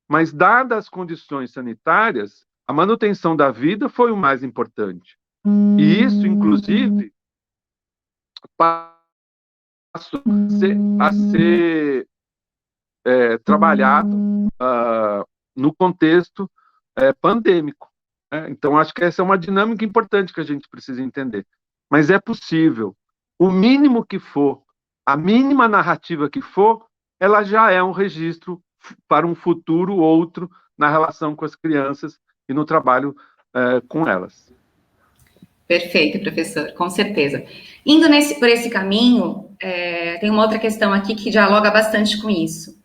Mas, dadas as condições sanitárias, a manutenção da vida foi o mais importante. E isso, inclusive, passou a ser trabalhado no contexto pandêmico. Então, acho que essa é uma dinâmica importante que a gente precisa entender. Mas é possível. O mínimo que for, a mínima narrativa que for, ela já é um registro para um futuro outro na relação com as crianças e no trabalho com elas. Perfeito, professor, com certeza. Indo por esse caminho, tem uma outra questão aqui que dialoga bastante com isso.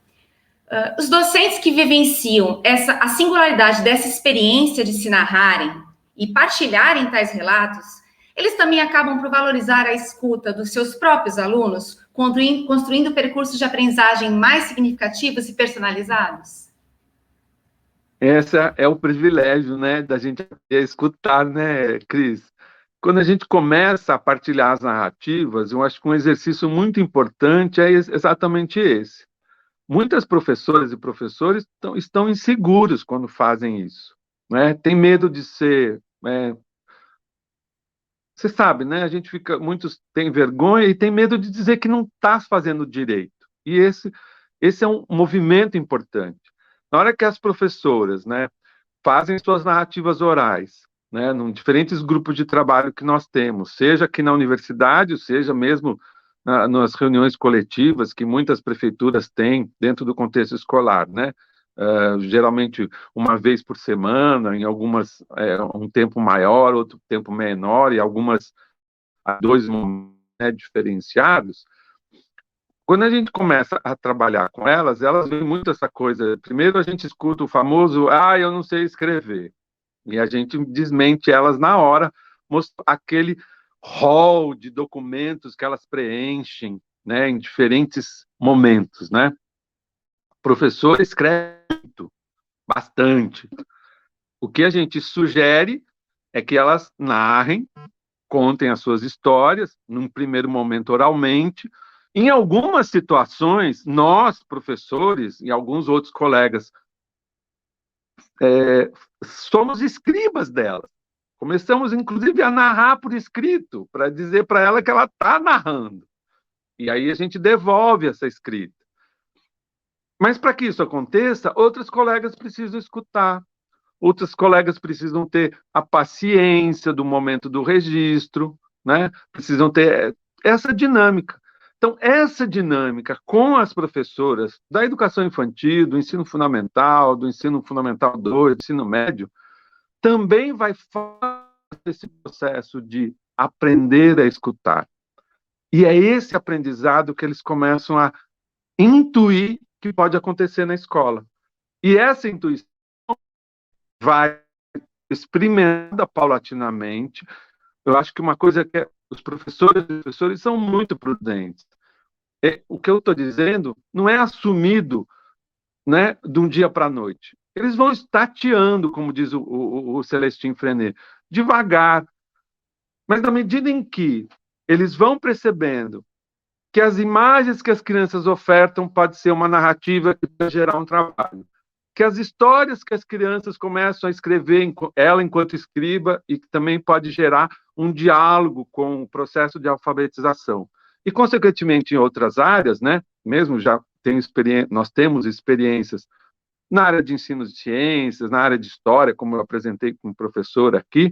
Os docentes que vivenciam a singularidade dessa experiência de se narrarem e partilharem tais relatos, eles também acabam por valorizar a escuta dos seus próprios alunos, construindo percursos de aprendizagem mais significativos e personalizados? Esse é o privilégio, né, da gente escutar, né, Cris? Quando a gente começa a partilhar as narrativas, eu acho que um exercício muito importante é exatamente esse. Muitas professoras e professores estão inseguros quando fazem isso, né? Tem medo de ser... você sabe, né? A gente muitos têm vergonha e tem medo de dizer que não está fazendo direito. E esse é um movimento importante. Na hora que as professoras, né, fazem suas narrativas orais, né, em diferentes grupos de trabalho que nós temos, seja aqui na universidade, seja mesmo nas reuniões coletivas que muitas prefeituras têm dentro do contexto escolar, né? Geralmente uma vez por semana, em algumas um tempo maior, outro tempo menor, e algumas a 2 momentos, né, diferenciados. Quando a gente começa a trabalhar com elas veem muito essa coisa. Primeiro a gente escuta o famoso, eu não sei escrever. E a gente desmente elas na hora, mostra aquele rol de documentos que elas preenchem, né, em diferentes momentos, né? O professor escreve muito, bastante. O que a gente sugere é que elas narrem, contem as suas histórias, num primeiro momento oralmente. Em algumas situações, nós, professores, e alguns outros colegas, somos escribas delas. Começamos, inclusive, a narrar por escrito, para dizer para ela que ela está narrando. E aí a gente devolve essa escrita. Mas para que isso aconteça, outros colegas precisam escutar, outros colegas precisam ter a paciência do momento do registro, né? Precisam ter essa dinâmica. Então, essa dinâmica com as professoras da educação infantil, do ensino fundamental 2, do ensino médio, também vai fazer esse processo de aprender a escutar. E é esse aprendizado que eles começam a intuir que pode acontecer na escola. E essa intuição vai experimentada paulatinamente. Eu acho que uma coisa que os professores e professores são muito prudentes. O que eu estou dizendo não é assumido, né, de um dia para a noite. Eles vão tateando, como diz o Celestin Freinet, devagar. Mas na medida em que eles vão percebendo que as imagens que as crianças ofertam pode ser uma narrativa que vai gerar um trabalho, que as histórias que as crianças começam a escrever, ela enquanto escriba, e que também pode gerar um diálogo com o processo de alfabetização. E, consequentemente, em outras áreas, né, mesmo já nós temos experiências na área de ensino de ciências, na área de história, como eu apresentei com o professor aqui.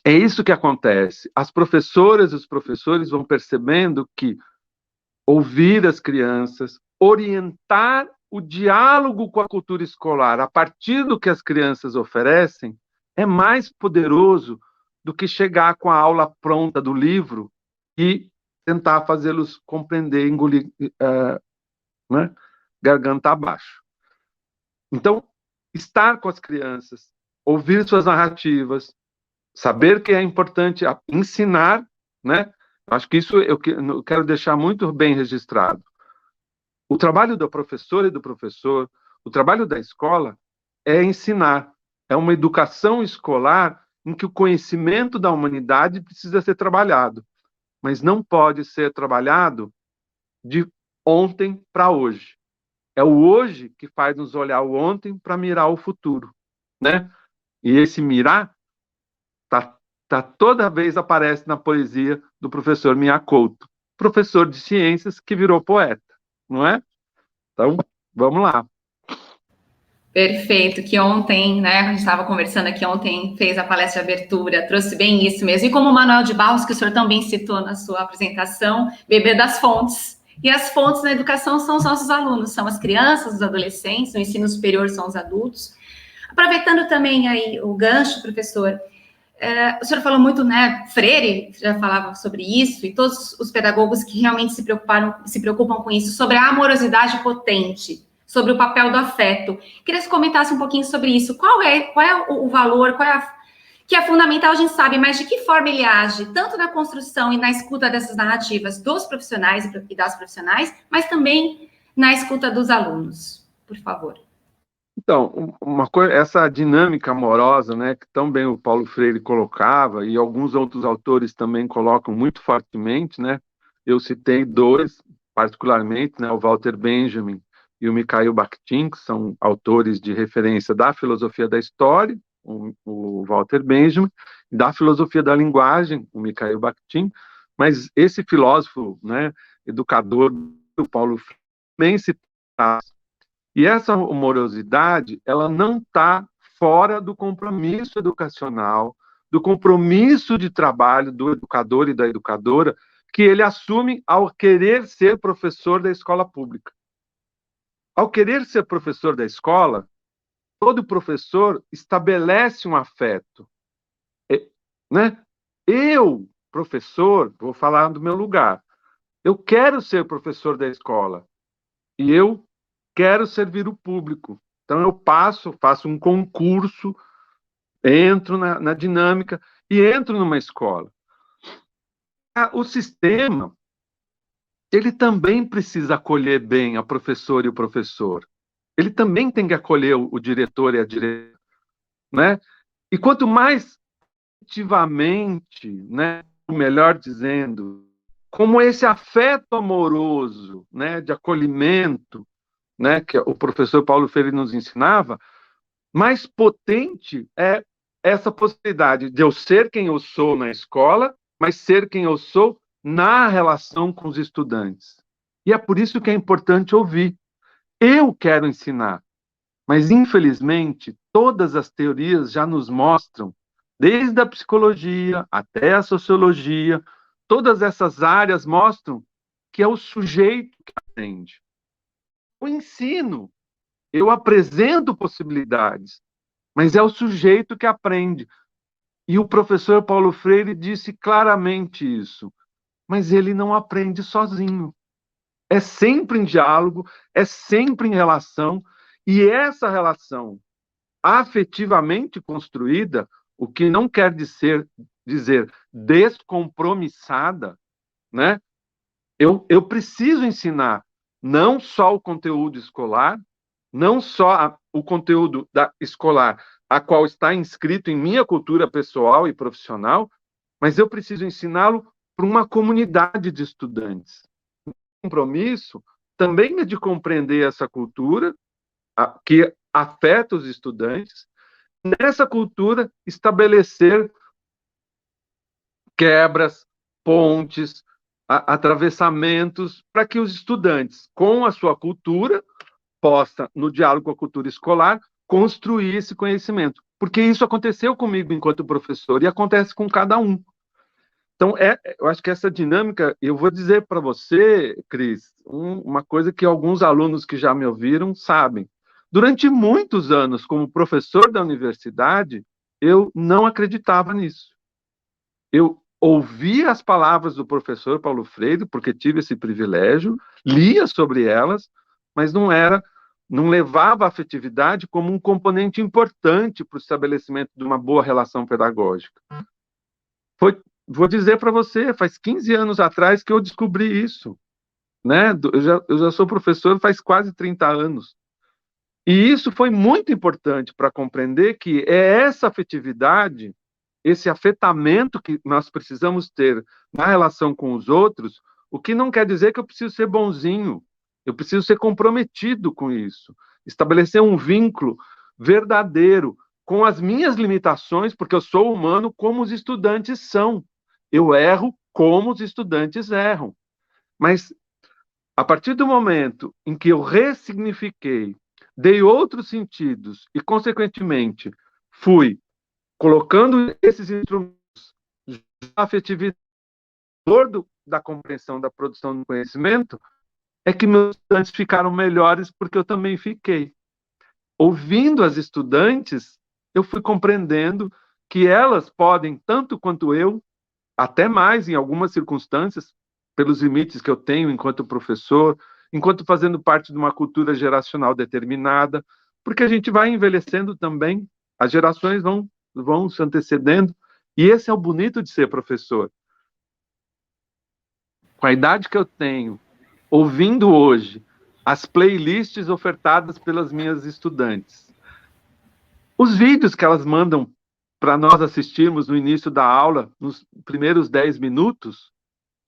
É isso que acontece. As professoras e os professores vão percebendo que ouvir as crianças, orientar o diálogo com a cultura escolar a partir do que as crianças oferecem é mais poderoso do que chegar com a aula pronta do livro e tentar fazê-los compreender, engolir, né? garganta abaixo. Então, estar com as crianças, ouvir suas narrativas, saber que é importante ensinar, né? Acho que isso eu quero deixar muito bem registrado. O trabalho do professor e do professor, o trabalho da escola é ensinar. É uma educação escolar em que o conhecimento da humanidade precisa ser trabalhado, mas não pode ser trabalhado de ontem para hoje. É o hoje que faz nos olhar o ontem para mirar o futuro, né? E esse mirar toda vez aparece na poesia do professor Minha Couto, professor de ciências que virou poeta, não é? Então, vamos lá. Perfeito, que ontem, né, a gente estava conversando aqui, ontem fez a palestra de abertura, trouxe bem isso mesmo. E como o Manuel de Barros, que o senhor também citou na sua apresentação, beber das fontes. E as fontes na educação são os nossos alunos, são as crianças, os adolescentes, no ensino superior são os adultos. Aproveitando também aí o gancho, professor, o senhor falou muito, né, Freire já falava sobre isso, e todos os pedagogos que realmente se preocupam com isso, sobre a amorosidade potente, sobre o papel do afeto. Queria que você comentasse um pouquinho sobre isso. Qual é o valor, que é fundamental, a gente sabe, mas de que forma ele age, tanto na construção e na escuta dessas narrativas dos profissionais e das profissionais, mas também na escuta dos alunos, por favor. Então, uma coisa, essa dinâmica amorosa, né, que tão bem o Paulo Freire colocava, e alguns outros autores também colocam muito fortemente, né, eu citei dois, particularmente, né, o Walter Benjamin e o Mikhail Bakhtin, que são autores de referência da filosofia da história, o Walter Benjamin, e da filosofia da linguagem, o Mikhail Bakhtin, mas esse filósofo, né, educador do Paulo Freire, também citava. E essa amorosidade, ela não está fora do compromisso educacional, do compromisso de trabalho do educador e da educadora, que ele assume ao querer ser professor da escola pública. Ao querer ser professor da escola, todo professor estabelece um afeto, né? Eu, professor, vou falar do meu lugar, eu quero ser professor da escola, e eu quero servir o público. Então, eu faço um concurso, entro na dinâmica e entro numa escola. O sistema, ele também precisa acolher bem a professora e o professor. Ele também tem que acolher o diretor e a diretora, né? E quanto mais ativamente, né, melhor dizendo, como esse afeto amoroso, né, de acolhimento, né, que o professor Paulo Freire nos ensinava, mais potente é essa possibilidade de eu ser quem eu sou na escola, mas ser quem eu sou na relação com os estudantes. E é por isso que é importante ouvir. Eu quero ensinar, mas infelizmente todas as teorias já nos mostram, desde a psicologia até a sociologia, todas essas áreas mostram que é o sujeito que aprende. O ensino, eu apresento possibilidades, mas é o sujeito que aprende. E o professor Paulo Freire disse claramente isso. Mas ele não aprende sozinho. É sempre em diálogo, é sempre em relação, e essa relação afetivamente construída, o que não quer dizer descompromissada, né? Eu preciso ensinar não só o conteúdo escolar, não só o conteúdo escolar, a qual está inscrito em minha cultura pessoal e profissional, mas eu preciso ensiná-lo para uma comunidade de estudantes. O compromisso também é de compreender essa cultura que afeta os estudantes, nessa cultura estabelecer quebras, pontes, atravessamentos, para que os estudantes, com a sua cultura, possa, no diálogo com a cultura escolar, construir esse conhecimento. Porque isso aconteceu comigo enquanto professor e acontece com cada um. Então, eu acho que essa dinâmica, eu vou dizer para você, Cris, uma coisa que alguns alunos que já me ouviram sabem. Durante muitos anos, como professor da universidade, eu não acreditava nisso. Eu ouvia as palavras do professor Paulo Freire, porque tive esse privilégio, lia sobre elas, mas não levava a afetividade como um componente importante para o estabelecimento de uma boa relação pedagógica. Vou dizer para você, faz 15 anos atrás que eu descobri isso, né? Eu já sou professor faz quase 30 anos. E isso foi muito importante para compreender que é essa afetividade, esse afetamento que nós precisamos ter na relação com os outros, o que não quer dizer que eu preciso ser bonzinho, eu preciso ser comprometido com isso, estabelecer um vínculo verdadeiro com as minhas limitações, porque eu sou humano como os estudantes são. Eu erro como os estudantes erram. Mas, a partir do momento em que eu ressignifiquei, dei outros sentidos e, consequentemente, fui colocando esses instrumentos afetivos da compreensão da produção do conhecimento, é que meus estudantes ficaram melhores porque eu também fiquei. Ouvindo as estudantes, eu fui compreendendo que elas podem, tanto quanto eu, até mais em algumas circunstâncias, pelos limites que eu tenho enquanto professor, enquanto fazendo parte de uma cultura geracional determinada, porque a gente vai envelhecendo também, as gerações vão se antecedendo, e esse é o bonito de ser professor. Com a idade que eu tenho, ouvindo hoje as playlists ofertadas pelas minhas estudantes, os vídeos que elas mandam para nós assistirmos no início da aula, nos primeiros 10 minutos,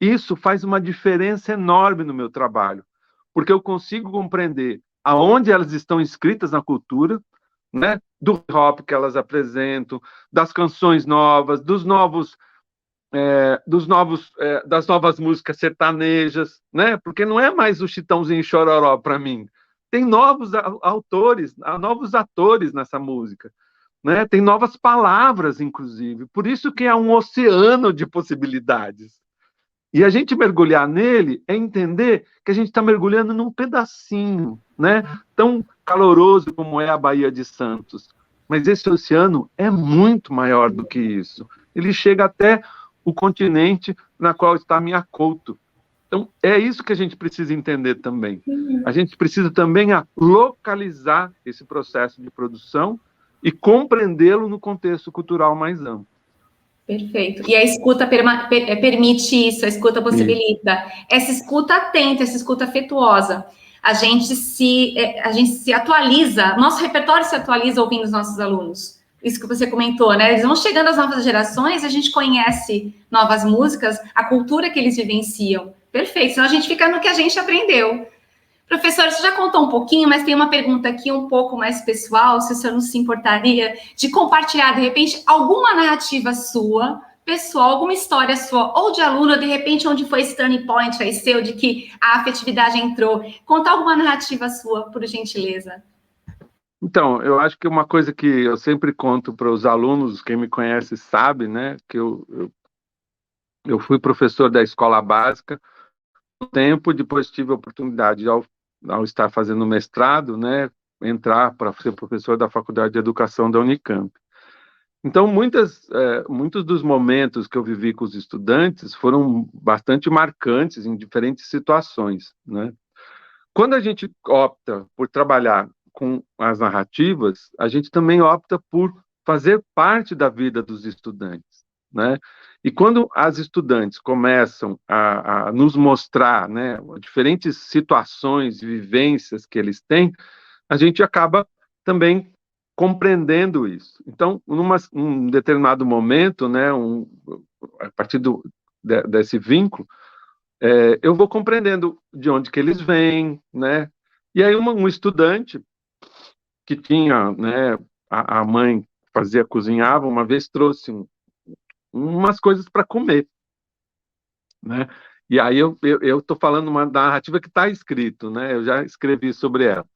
isso faz uma diferença enorme no meu trabalho, porque eu consigo compreender aonde elas estão inscritas na cultura, né, do hip-hop que elas apresentam, das canções novas, das novas músicas sertanejas, né, porque não é mais o Chitãozinho e Chororó para mim. Tem novos autores, novos atores nessa música, né? Tem novas palavras, inclusive. Por isso que é um oceano de possibilidades. E a gente mergulhar nele é entender que a gente está mergulhando num pedacinho, né? Tão caloroso como é a Baía de Santos. Mas esse oceano é muito maior do que isso. Ele chega até o continente na qual está Miyakoto. Então, é isso que a gente precisa entender também. A gente precisa também localizar esse processo de produção e compreendê-lo no contexto cultural mais amplo. Perfeito. E a escuta permite isso, a escuta possibilita. Essa escuta atenta, essa escuta afetuosa. A gente se atualiza, nosso repertório se atualiza ouvindo os nossos alunos. Isso que você comentou, né? Eles vão chegando às novas gerações, a gente conhece novas músicas, a cultura que eles vivenciam. Perfeito, senão a gente fica no que a gente aprendeu. Professor, você já contou um pouquinho, mas tem uma pergunta aqui um pouco mais pessoal, se o senhor não se importaria de compartilhar, de repente, alguma narrativa sua, pessoal, alguma história sua, ou de aluno, ou de repente, onde foi esse turning point aí seu, de que a afetividade entrou. Contar alguma narrativa sua, por gentileza. Então, eu acho que uma coisa que eu sempre conto para os alunos, quem me conhece sabe, né, que eu fui professor da escola básica um tempo, depois tive a oportunidade, ao estar fazendo mestrado, né, entrar para ser professor da Faculdade de Educação da Unicamp. Então, muitos dos momentos que eu vivi com os estudantes foram bastante marcantes em diferentes situações, né? Quando a gente opta por trabalhar com as narrativas, a gente também opta por fazer parte da vida dos estudantes, né? E quando as estudantes começam a nos mostrar, né, diferentes situações e vivências que eles têm, a gente acaba também compreendendo isso. Então, num determinado momento, né, a partir desse vínculo, eu vou compreendendo de onde que eles vêm, né? E aí um estudante que tinha, né, a mãe cozinhava, uma vez trouxe umas coisas para comer, né? E aí eu estou falando uma narrativa que está escrito, né? Eu já escrevi sobre ela.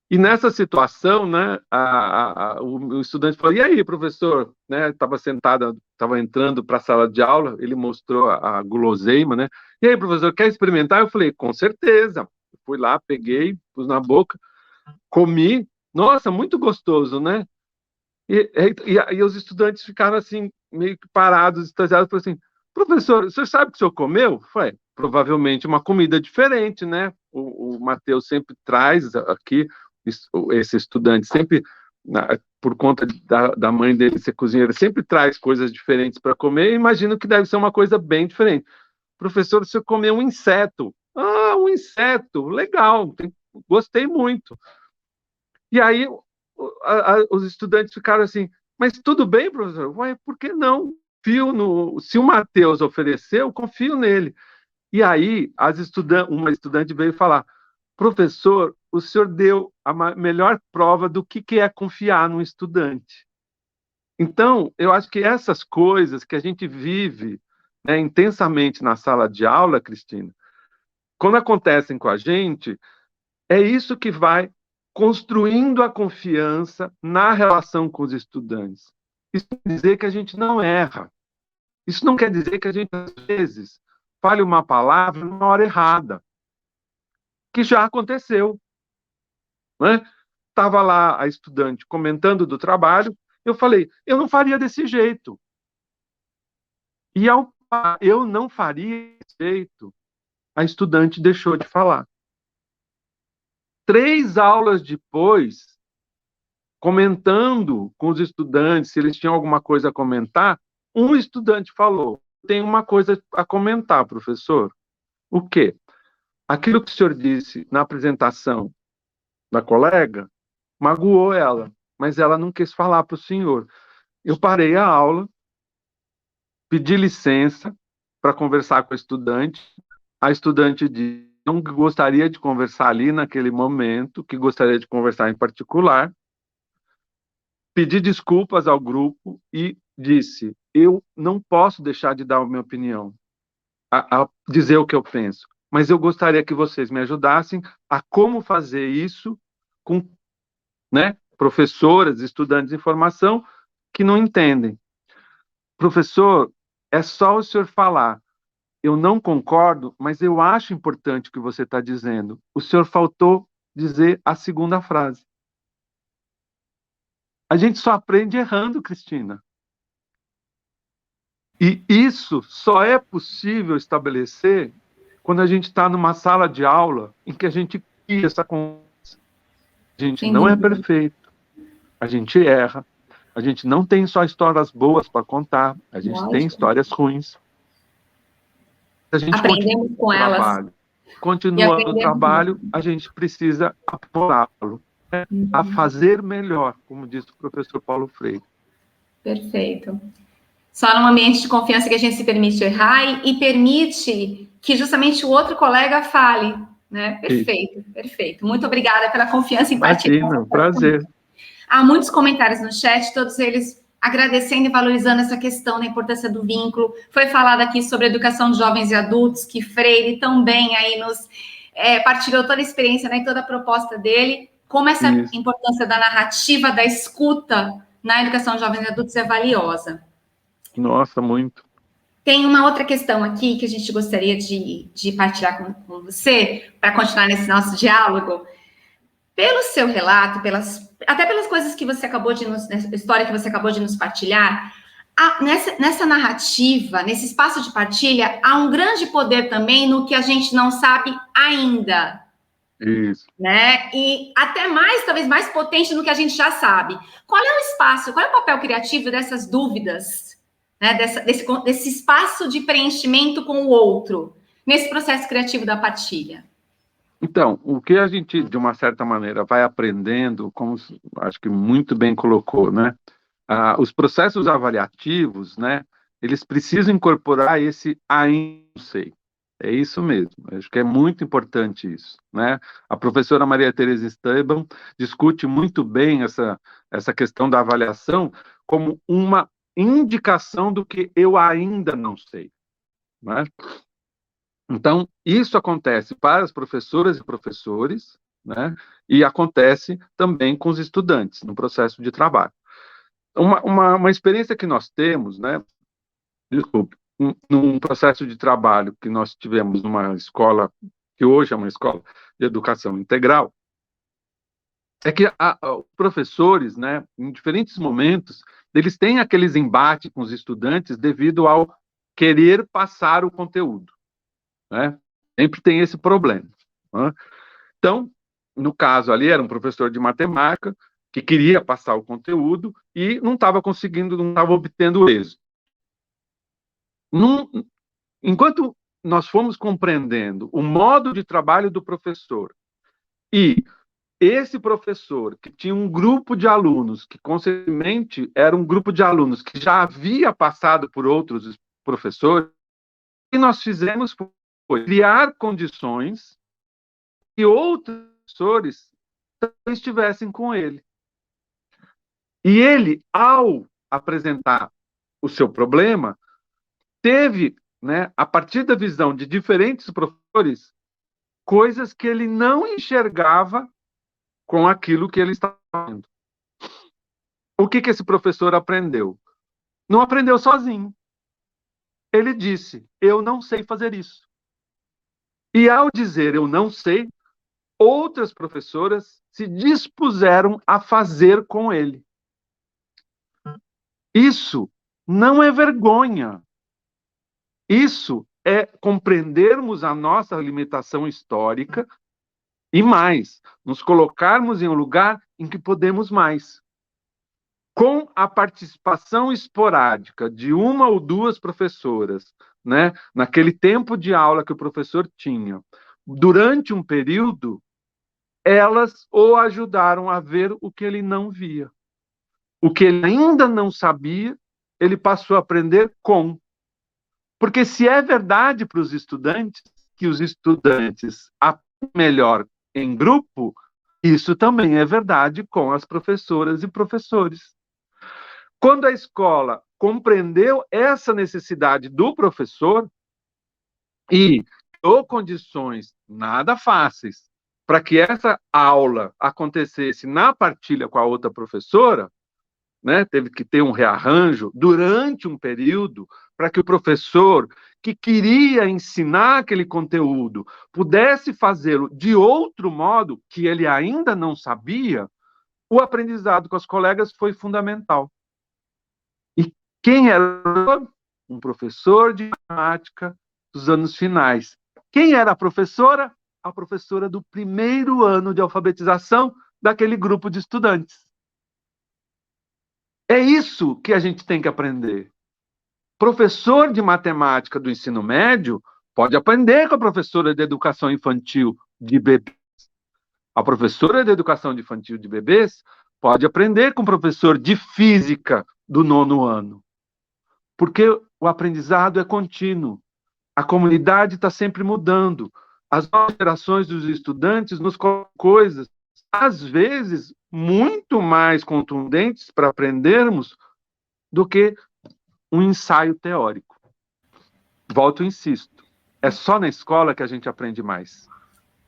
E nessa situação, né, o estudante falou: e aí, professor? Né, estava sentado, estava entrando para a sala de aula, ele mostrou a guloseima, né? E aí, professor, quer experimentar? Eu falei: com certeza. Eu fui lá, peguei, pus na boca, comi. Nossa, muito gostoso, né? E os estudantes ficaram assim, meio que parados, extasiados, falaram assim: professor, o senhor sabe o que o senhor comeu? Foi, provavelmente uma comida diferente, né? O Matheus sempre traz aqui, esse estudante sempre, por conta da mãe dele ser cozinheira, sempre traz coisas diferentes para comer, e imagino que deve ser uma coisa bem diferente. Professor, o senhor comeu um inseto. Ah, um inseto, legal, gostei muito. E aí os estudantes ficaram assim, mas tudo bem, professor? Ué, por que não? Se o Matheus ofereceu, confio nele. E aí uma estudante veio falar, professor, o senhor deu a melhor prova do que é confiar num estudante. Então, eu acho que essas coisas que a gente vive, né, intensamente na sala de aula, Cristina, quando acontecem com a gente, é isso que vai construindo a confiança na relação com os estudantes. Isso quer dizer que a gente não erra. Isso não quer dizer que a gente, às vezes, fale uma palavra na hora errada, que já aconteceu. Né? Estava lá a estudante comentando do trabalho, eu falei, eu não faria desse jeito. E ao eu não faria desse jeito, a estudante deixou de falar. 3 aulas depois, comentando com os estudantes, se eles tinham alguma coisa a comentar, um estudante falou, tem uma coisa a comentar, professor. O quê? Aquilo que o senhor disse na apresentação da colega magoou ela, mas ela não quis falar para o senhor. Eu parei a aula, pedi licença para conversar com a estudante disse que não gostaria de conversar ali naquele momento, que gostaria de conversar em particular, pedi desculpas ao grupo e disse, eu não posso deixar de dar a minha opinião, a dizer o que eu penso, mas eu gostaria que vocês me ajudassem a como fazer isso com, né, professoras, estudantes de formação que não entendem. Professor, é só o senhor falar, eu não concordo, mas eu acho importante o que você está dizendo. O senhor faltou dizer a segunda frase. A gente só aprende errando, Cristina. E isso só é possível estabelecer quando a gente está numa sala de aula em que a gente cria essa conversa. A gente não é perfeito, a gente erra, a gente não tem só histórias boas para contar, a gente tem histórias ruins. A gente aprendemos com elas. Continua o trabalho, a gente precisa apoiá-lo, né? A fazer melhor, como disse o professor Paulo Freire. Perfeito. Só num ambiente de confiança que a gente se permite errar e permite que justamente o outro colega fale, né? Perfeito, isso. Perfeito. Muito obrigada pela confiança em partilhar. Imagina, prazer. Há muitos comentários no chat, todos eles agradecendo e valorizando essa questão da importância do vínculo. Foi falado aqui sobre a educação de jovens e adultos, que Freire também aí nos partilhou toda a experiência, né, e toda a proposta dele, como essa importância da narrativa, da escuta na educação de jovens e adultos é valiosa. Nossa, muito. Tem uma outra questão aqui que a gente gostaria de partilhar com você, para continuar nesse nosso diálogo. Pelo seu relato, até pelas coisas que você acabou nessa história que você acabou de nos partilhar, nessa narrativa, nesse espaço de partilha, há um grande poder também no que a gente não sabe ainda. Isso. Né? E até mais, talvez mais potente no que a gente já sabe. Qual é o espaço, qual é o papel criativo dessas dúvidas, né? Desse espaço de preenchimento com o outro, nesse processo criativo da partilha? Então, o que a gente, de uma certa maneira, vai aprendendo, como acho que muito bem colocou, né? Os processos avaliativos, né? Eles precisam incorporar esse ainda não sei. É isso mesmo. Acho que é muito importante isso, né? A professora Maria Tereza Esteban discute muito bem essa questão da avaliação como uma indicação do que eu ainda não sei, né? Então, isso acontece para as professoras e professores, né? E acontece também com os estudantes no processo de trabalho. Uma experiência que nós temos, né? Desculpe, num processo de trabalho que nós tivemos numa escola, que hoje é uma escola de educação integral, é que os professores, né, em diferentes momentos, eles têm aqueles embates com os estudantes devido ao querer passar o conteúdo, né? Sempre tem esse problema, né? Então, no caso ali, era um professor de matemática que queria passar o conteúdo e não estava conseguindo, não estava obtendo êxito. Enquanto nós fomos compreendendo o modo de trabalho do professor e esse professor, que tinha um grupo de alunos, que consequentemente era um grupo de alunos que já havia passado por outros professores, o que nós fizemos foi criar condições que outros professores também estivessem com ele. E ele, ao apresentar o seu problema, teve, né, a partir da visão de diferentes professores, coisas que ele não enxergava com aquilo que ele estava fazendo. O que esse professor aprendeu? Não aprendeu sozinho. Ele disse, eu não sei fazer isso. E ao dizer eu não sei, outras professoras se dispuseram a fazer com ele. Isso não é vergonha. Isso é compreendermos a nossa limitação histórica e mais, nos colocarmos em um lugar em que podemos mais. Com a participação esporádica de uma ou duas professoras, né, naquele tempo de aula que o professor tinha, durante um período, elas o ajudaram a ver o que ele não via. O que ele ainda não sabia, ele passou a aprender com. Porque se é verdade para os estudantes que os estudantes aprendem melhor em grupo, isso também é verdade com as professoras e professores. Quando a escola compreendeu essa necessidade do professor e criou condições nada fáceis para que essa aula acontecesse na partilha com a outra professora, né, teve que ter um rearranjo durante um período para que o professor que queria ensinar aquele conteúdo pudesse fazê-lo de outro modo que ele ainda não sabia, o aprendizado com as colegas foi fundamental. E quem era um professor de matemática dos anos finais? Quem era a professora? A professora do primeiro ano de alfabetização daquele grupo de estudantes. É isso que a gente tem que aprender. Professor de matemática do ensino médio pode aprender com a professora de educação infantil de bebês. A professora de educação infantil de bebês pode aprender com o professor de física do 9º ano. Porque o aprendizado é contínuo. A comunidade está sempre mudando. As novas gerações dos estudantes nos colocam coisas, às vezes, muito mais contundentes para aprendermos do que um ensaio teórico. Volto e insisto, é só na escola que a gente aprende mais.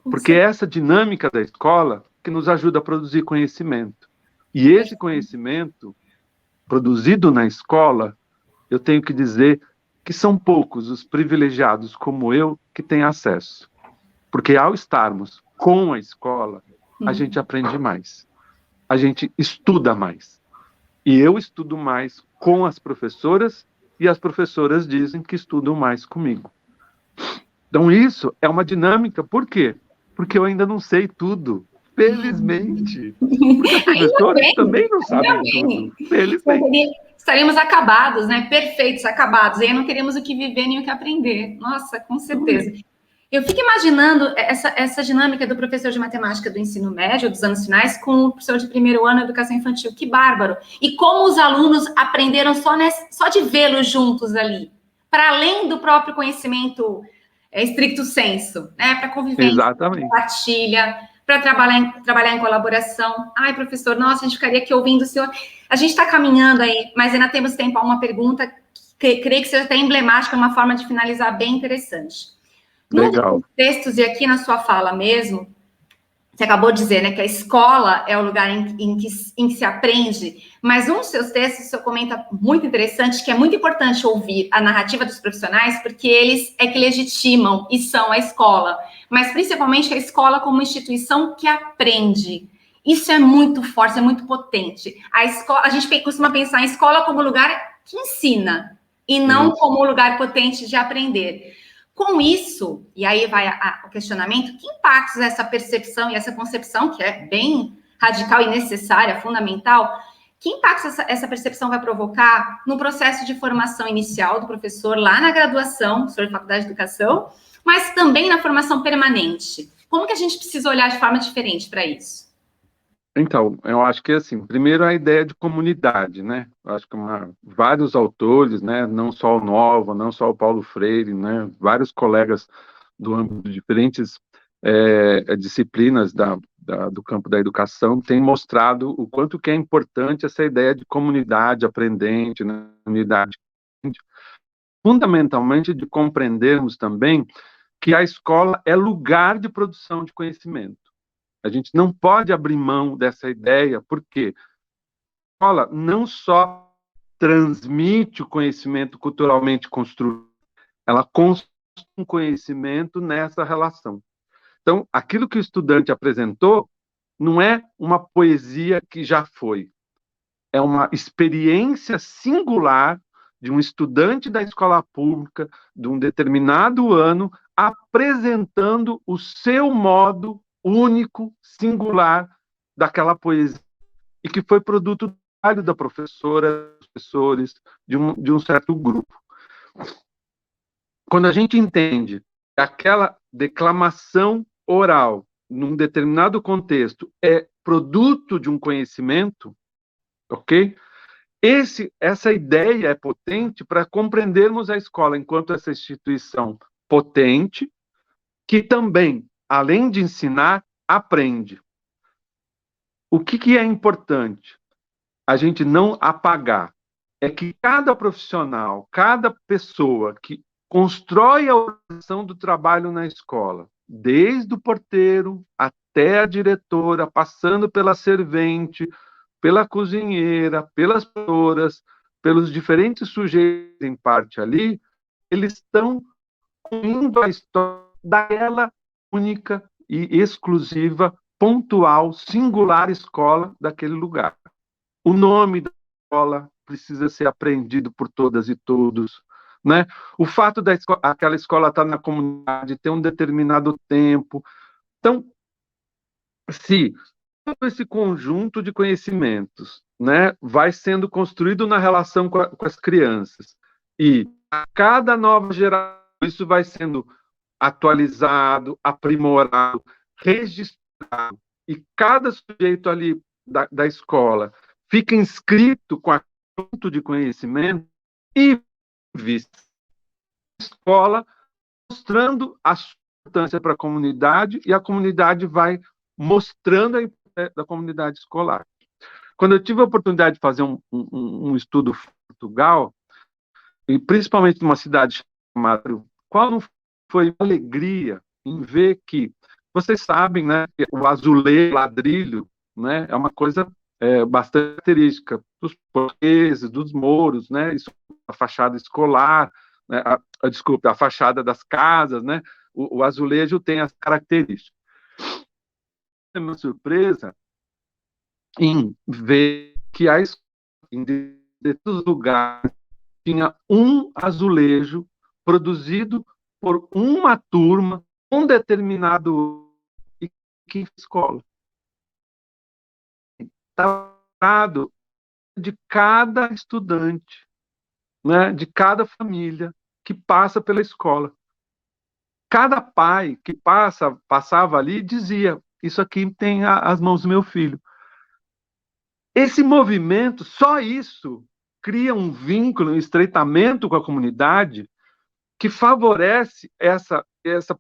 Porque é essa dinâmica da escola que nos ajuda a produzir conhecimento. E esse conhecimento, produzido na escola, eu tenho que dizer que são poucos os privilegiados como eu que têm acesso. Porque ao estarmos com a escola, a gente aprende mais. A gente estuda mais. E eu estudo mais com as professoras e as professoras dizem que estudam mais comigo. Então isso é uma dinâmica. Por quê? Porque eu ainda não sei tudo. Felizmente. Porque as professoras também não sabem tudo. Felizmente. Estaremos acabados, né? Perfeitos, acabados. E aí não teremos o que viver nem o que aprender. Nossa, com certeza. Eu fico imaginando essa dinâmica do professor de matemática do ensino médio, dos anos finais, com o professor de primeiro ano de educação infantil. Que bárbaro! E como os alunos aprenderam só de vê-los juntos ali, para além do próprio conhecimento stricto sensu, né? Para convivência, para partilha, para trabalhar em colaboração. Ai, professor, nossa, a gente ficaria aqui ouvindo o senhor. A gente está caminhando aí, mas ainda temos tempo a uma pergunta que creio que seja até emblemática, uma forma de finalizar bem interessante. Legal. Nos textos, e aqui na sua fala mesmo, você acabou de dizer, né, que a escola é o lugar em que se aprende, mas um dos seus textos, você comenta muito interessante, que é muito importante ouvir a narrativa dos profissionais, porque eles é que legitimam e são a escola, mas principalmente a escola como instituição que aprende. Isso é muito forte, é muito potente. A gente costuma pensar em escola como lugar que ensina, e não como um lugar potente de aprender. Com isso, e aí vai o questionamento, que impactos essa percepção e essa concepção, que é bem radical e necessária, fundamental, que impactos essa percepção vai provocar no processo de formação inicial do professor, lá na graduação, professor de faculdade de educação, mas também na formação permanente? Como que a gente precisa olhar de forma diferente para isso? Então, eu acho que, assim, primeiro a ideia de comunidade, né? Eu acho que vários autores, né, não só o Nova, não só o Paulo Freire, né, vários colegas do âmbito de diferentes disciplinas do campo da educação têm mostrado o quanto que é importante essa ideia de comunidade aprendente, né, unidade, fundamentalmente de compreendermos também que a escola é lugar de produção de conhecimento. A gente não pode abrir mão dessa ideia, porque a escola não só transmite o conhecimento culturalmente construído, ela constrói um conhecimento nessa relação. Então, aquilo que o estudante apresentou não é uma poesia que já foi, é uma experiência singular de um estudante da escola pública, de um determinado ano, apresentando o seu modo único, singular, daquela poesia, e que foi produto do trabalho da professora, dos professores, de um certo grupo. Quando a gente entende que aquela declamação oral, num determinado contexto, é produto de um conhecimento, ok? Essa ideia é potente para compreendermos a escola enquanto essa instituição potente, que também, além de ensinar, aprende. O que é importante? A gente não apagar. É que cada profissional, cada pessoa que constrói a organização do trabalho na escola, desde o porteiro até a diretora, passando pela servente, pela cozinheira, pelas professoras, pelos diferentes sujeitos em parte ali, eles estão indo a história daquela única e exclusiva, pontual, singular escola daquele lugar. O nome da escola precisa ser aprendido por todas e todos, né? O fato daquela escola estar na comunidade, ter um determinado tempo. Então, se todo esse conjunto de conhecimentos, né, vai sendo construído na relação com as crianças, e a cada nova geração isso vai sendo atualizado, aprimorado, registrado, e cada sujeito ali da escola fica inscrito com a conjunto de conhecimento e vista a escola mostrando a sua importância para a comunidade, e a comunidade vai mostrando a importância da comunidade escolar. Quando eu tive a oportunidade de fazer um estudo em Portugal, e principalmente numa cidade chamada, qual não foi a alegria em ver que, vocês sabem, né, o azulejo, o ladrilho, né, é uma coisa bastante característica dos portugueses, dos mouros, né, isso, a fachada escolar, né, desculpe, a fachada das casas, né, o azulejo tem as características. É uma surpresa em ver que em diversos lugares tinha um azulejo produzido por uma turma, um determinado escola. Está dado de cada estudante, né, de cada família que passa pela escola. Cada pai que passava ali dizia: isso aqui tem as mãos do meu filho. Esse movimento, só isso, cria um vínculo, um estreitamento com a comunidade que favorece essa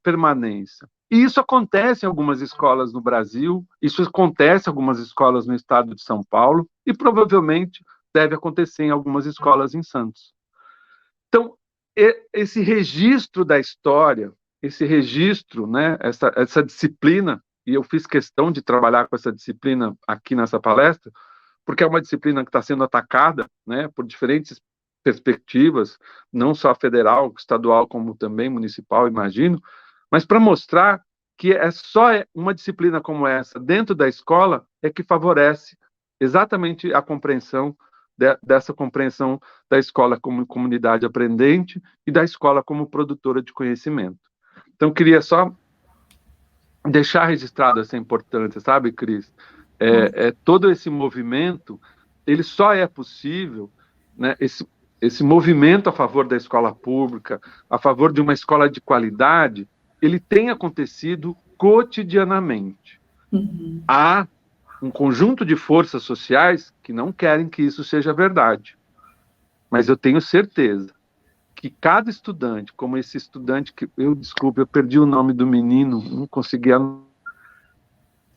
permanência. E isso acontece em algumas escolas no Brasil, isso acontece em algumas escolas no estado de São Paulo, e provavelmente deve acontecer em algumas escolas em Santos. Então, esse registro da história, esse registro, né, essa disciplina, e eu fiz questão de trabalhar com essa disciplina aqui nessa palestra, porque é uma disciplina que está sendo atacada, né, por diferentes perspectivas, não só federal, estadual, como também municipal, imagino, mas para mostrar que só uma disciplina como essa, dentro da escola, é que favorece exatamente a compreensão dessa compreensão da escola como comunidade aprendente e da escola como produtora de conhecimento. Então, queria só deixar registrado essa importância, sabe, Cris? Todo esse movimento, ele só é possível, né, esse movimento a favor da escola pública, a favor de uma escola de qualidade, ele tem acontecido cotidianamente. Uhum. Há um conjunto de forças sociais que não querem que isso seja verdade. Mas eu tenho certeza que cada estudante, como esse estudante que... Desculpe, eu perdi o nome do menino, não conseguia...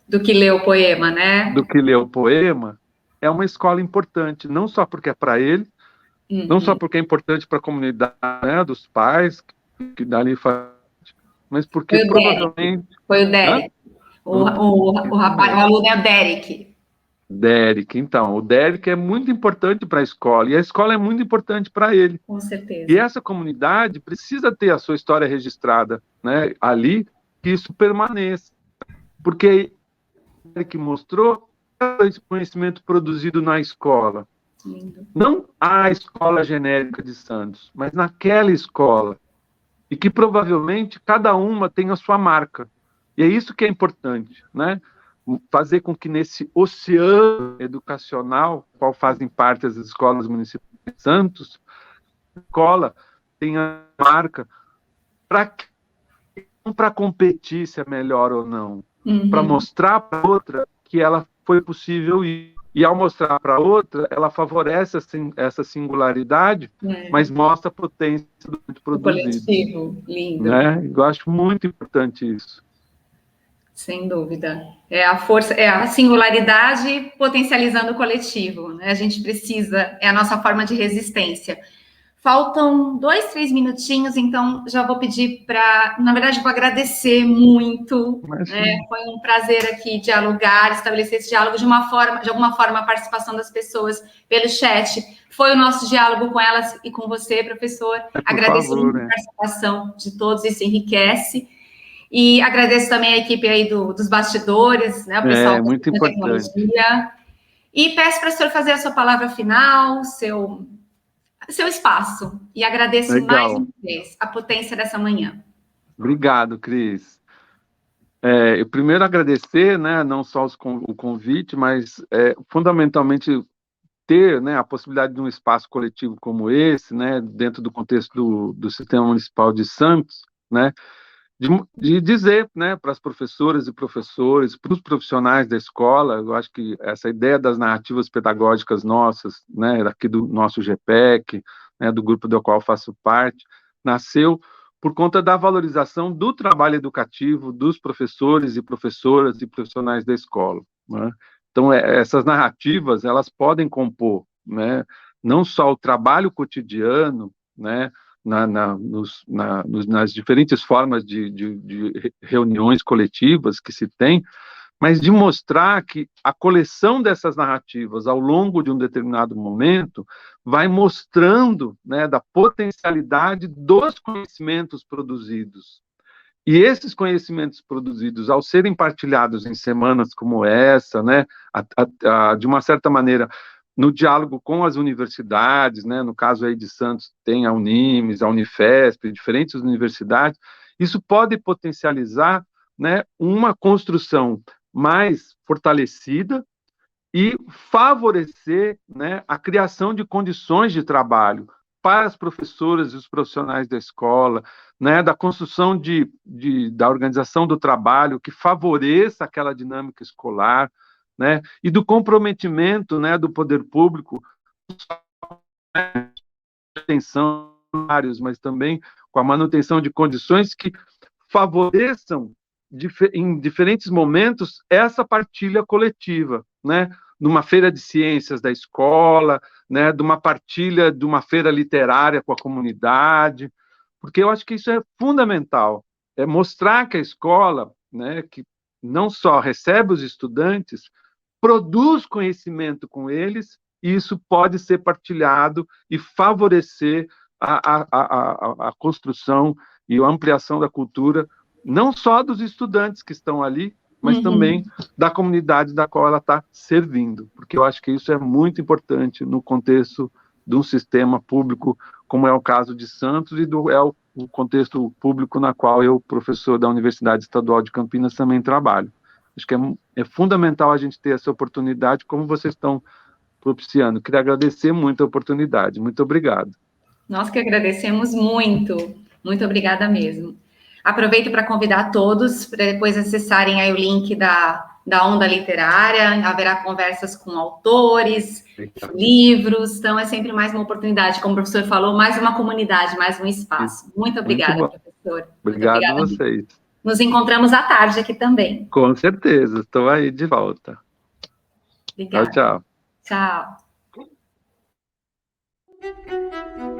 Do que leu o poema, né? Do que leu o poema, é uma escola importante, não só porque é para ele, não só porque é importante para a comunidade, né, dos pais, que dali faz, mas porque provavelmente... Foi o Derek. O rapaz, o aluno é o Derek. Derek, então, o Derek é muito importante para a escola, e a escola é muito importante para ele. Com certeza. E essa comunidade precisa ter a sua história registrada, né, ali, que isso permaneça. Porque o Derek mostrou esse conhecimento produzido na escola. Lindo. Não a escola genérica de Santos, mas naquela escola. E que provavelmente cada uma tem a sua marca. E é isso que é importante, né? Fazer com que nesse oceano educacional, qual fazem parte as escolas municipais de Santos, a escola tenha marca não para competir se é melhor ou não, para mostrar para outra que ela foi possível ir. E ao mostrar para outra, ela favorece essa singularidade, mas mostra a potência do produzido. Coletivo, lindo. Né? Eu acho muito importante isso. Sem dúvida. É a força, é a singularidade potencializando o coletivo, né? A gente precisa, é a nossa forma de resistência. Faltam 2, 3 minutinhos, então já vou pedir para, na verdade, vou agradecer muito. Né? Foi um prazer aqui dialogar, estabelecer esse diálogo de alguma forma, a participação das pessoas pelo chat. Foi o nosso diálogo com elas e com você, professor. Agradeço muito a participação de todos, isso enriquece. E agradeço também a equipe aí dos bastidores, né? O pessoal muito da tecnologia. E peço para o senhor fazer a sua palavra final, seu espaço. E agradeço mais uma vez a potência dessa manhã. Obrigado, Cris. Eu primeiro agradecer, né, não só o convite, mas fundamentalmente ter, né, a possibilidade de um espaço coletivo como esse, né, dentro do contexto do Sistema Municipal de Santos, né, de dizer, né, para as professoras e professores, para os profissionais da escola, eu acho que essa ideia das narrativas pedagógicas nossas, né, aqui do nosso GPEC, né, do grupo do qual eu faço parte, nasceu por conta da valorização do trabalho educativo dos professores e professoras e profissionais da escola. Né? Então, essas narrativas, elas podem compor, né, não só o trabalho cotidiano, né, nas diferentes formas de reuniões coletivas que se tem, mas de mostrar que a coleção dessas narrativas ao longo de um determinado momento vai mostrando, né, da potencialidade dos conhecimentos produzidos. E esses conhecimentos produzidos, ao serem partilhados em semanas como essa, né, de uma certa maneira, no diálogo com as universidades, né, no caso aí de Santos, tem a Unimes, a Unifesp, diferentes universidades, isso pode potencializar, né, uma construção mais fortalecida e favorecer, né, a criação de condições de trabalho para as professoras e os profissionais da escola, né, da construção da organização do trabalho que favoreça aquela dinâmica escolar, né, e do comprometimento, né, do poder público, atenção, mas também com a manutenção de condições que favoreçam em diferentes momentos essa partilha coletiva, né, numa feira de ciências da escola, né, de uma partilha de uma feira literária com a comunidade, porque eu acho que isso é fundamental, é mostrar que a escola, né, que não só recebe os estudantes, produz conhecimento com eles, e isso pode ser partilhado e favorecer a construção e a ampliação da cultura, não só dos estudantes que estão ali, mas também da comunidade da qual ela está servindo, porque eu acho que isso é muito importante no contexto de um sistema público, como é o caso de Santos, e o contexto público na qual eu, professor da Universidade Estadual de Campinas, também trabalho. Acho que é fundamental a gente ter essa oportunidade, como vocês estão propiciando. Queria agradecer muito a oportunidade. Muito obrigado. Nós que agradecemos muito. Muito obrigada mesmo. Aproveito para convidar todos para depois acessarem aí o link da Onda Literária. Haverá conversas com autores, livros. Então, é sempre mais uma oportunidade. Como o professor falou, mais uma comunidade, mais um espaço. Muito obrigada, professor. Obrigado a vocês. Nos encontramos à tarde aqui também. Com certeza. Estou aí de volta. Obrigada. Tchau, tchau. Tchau.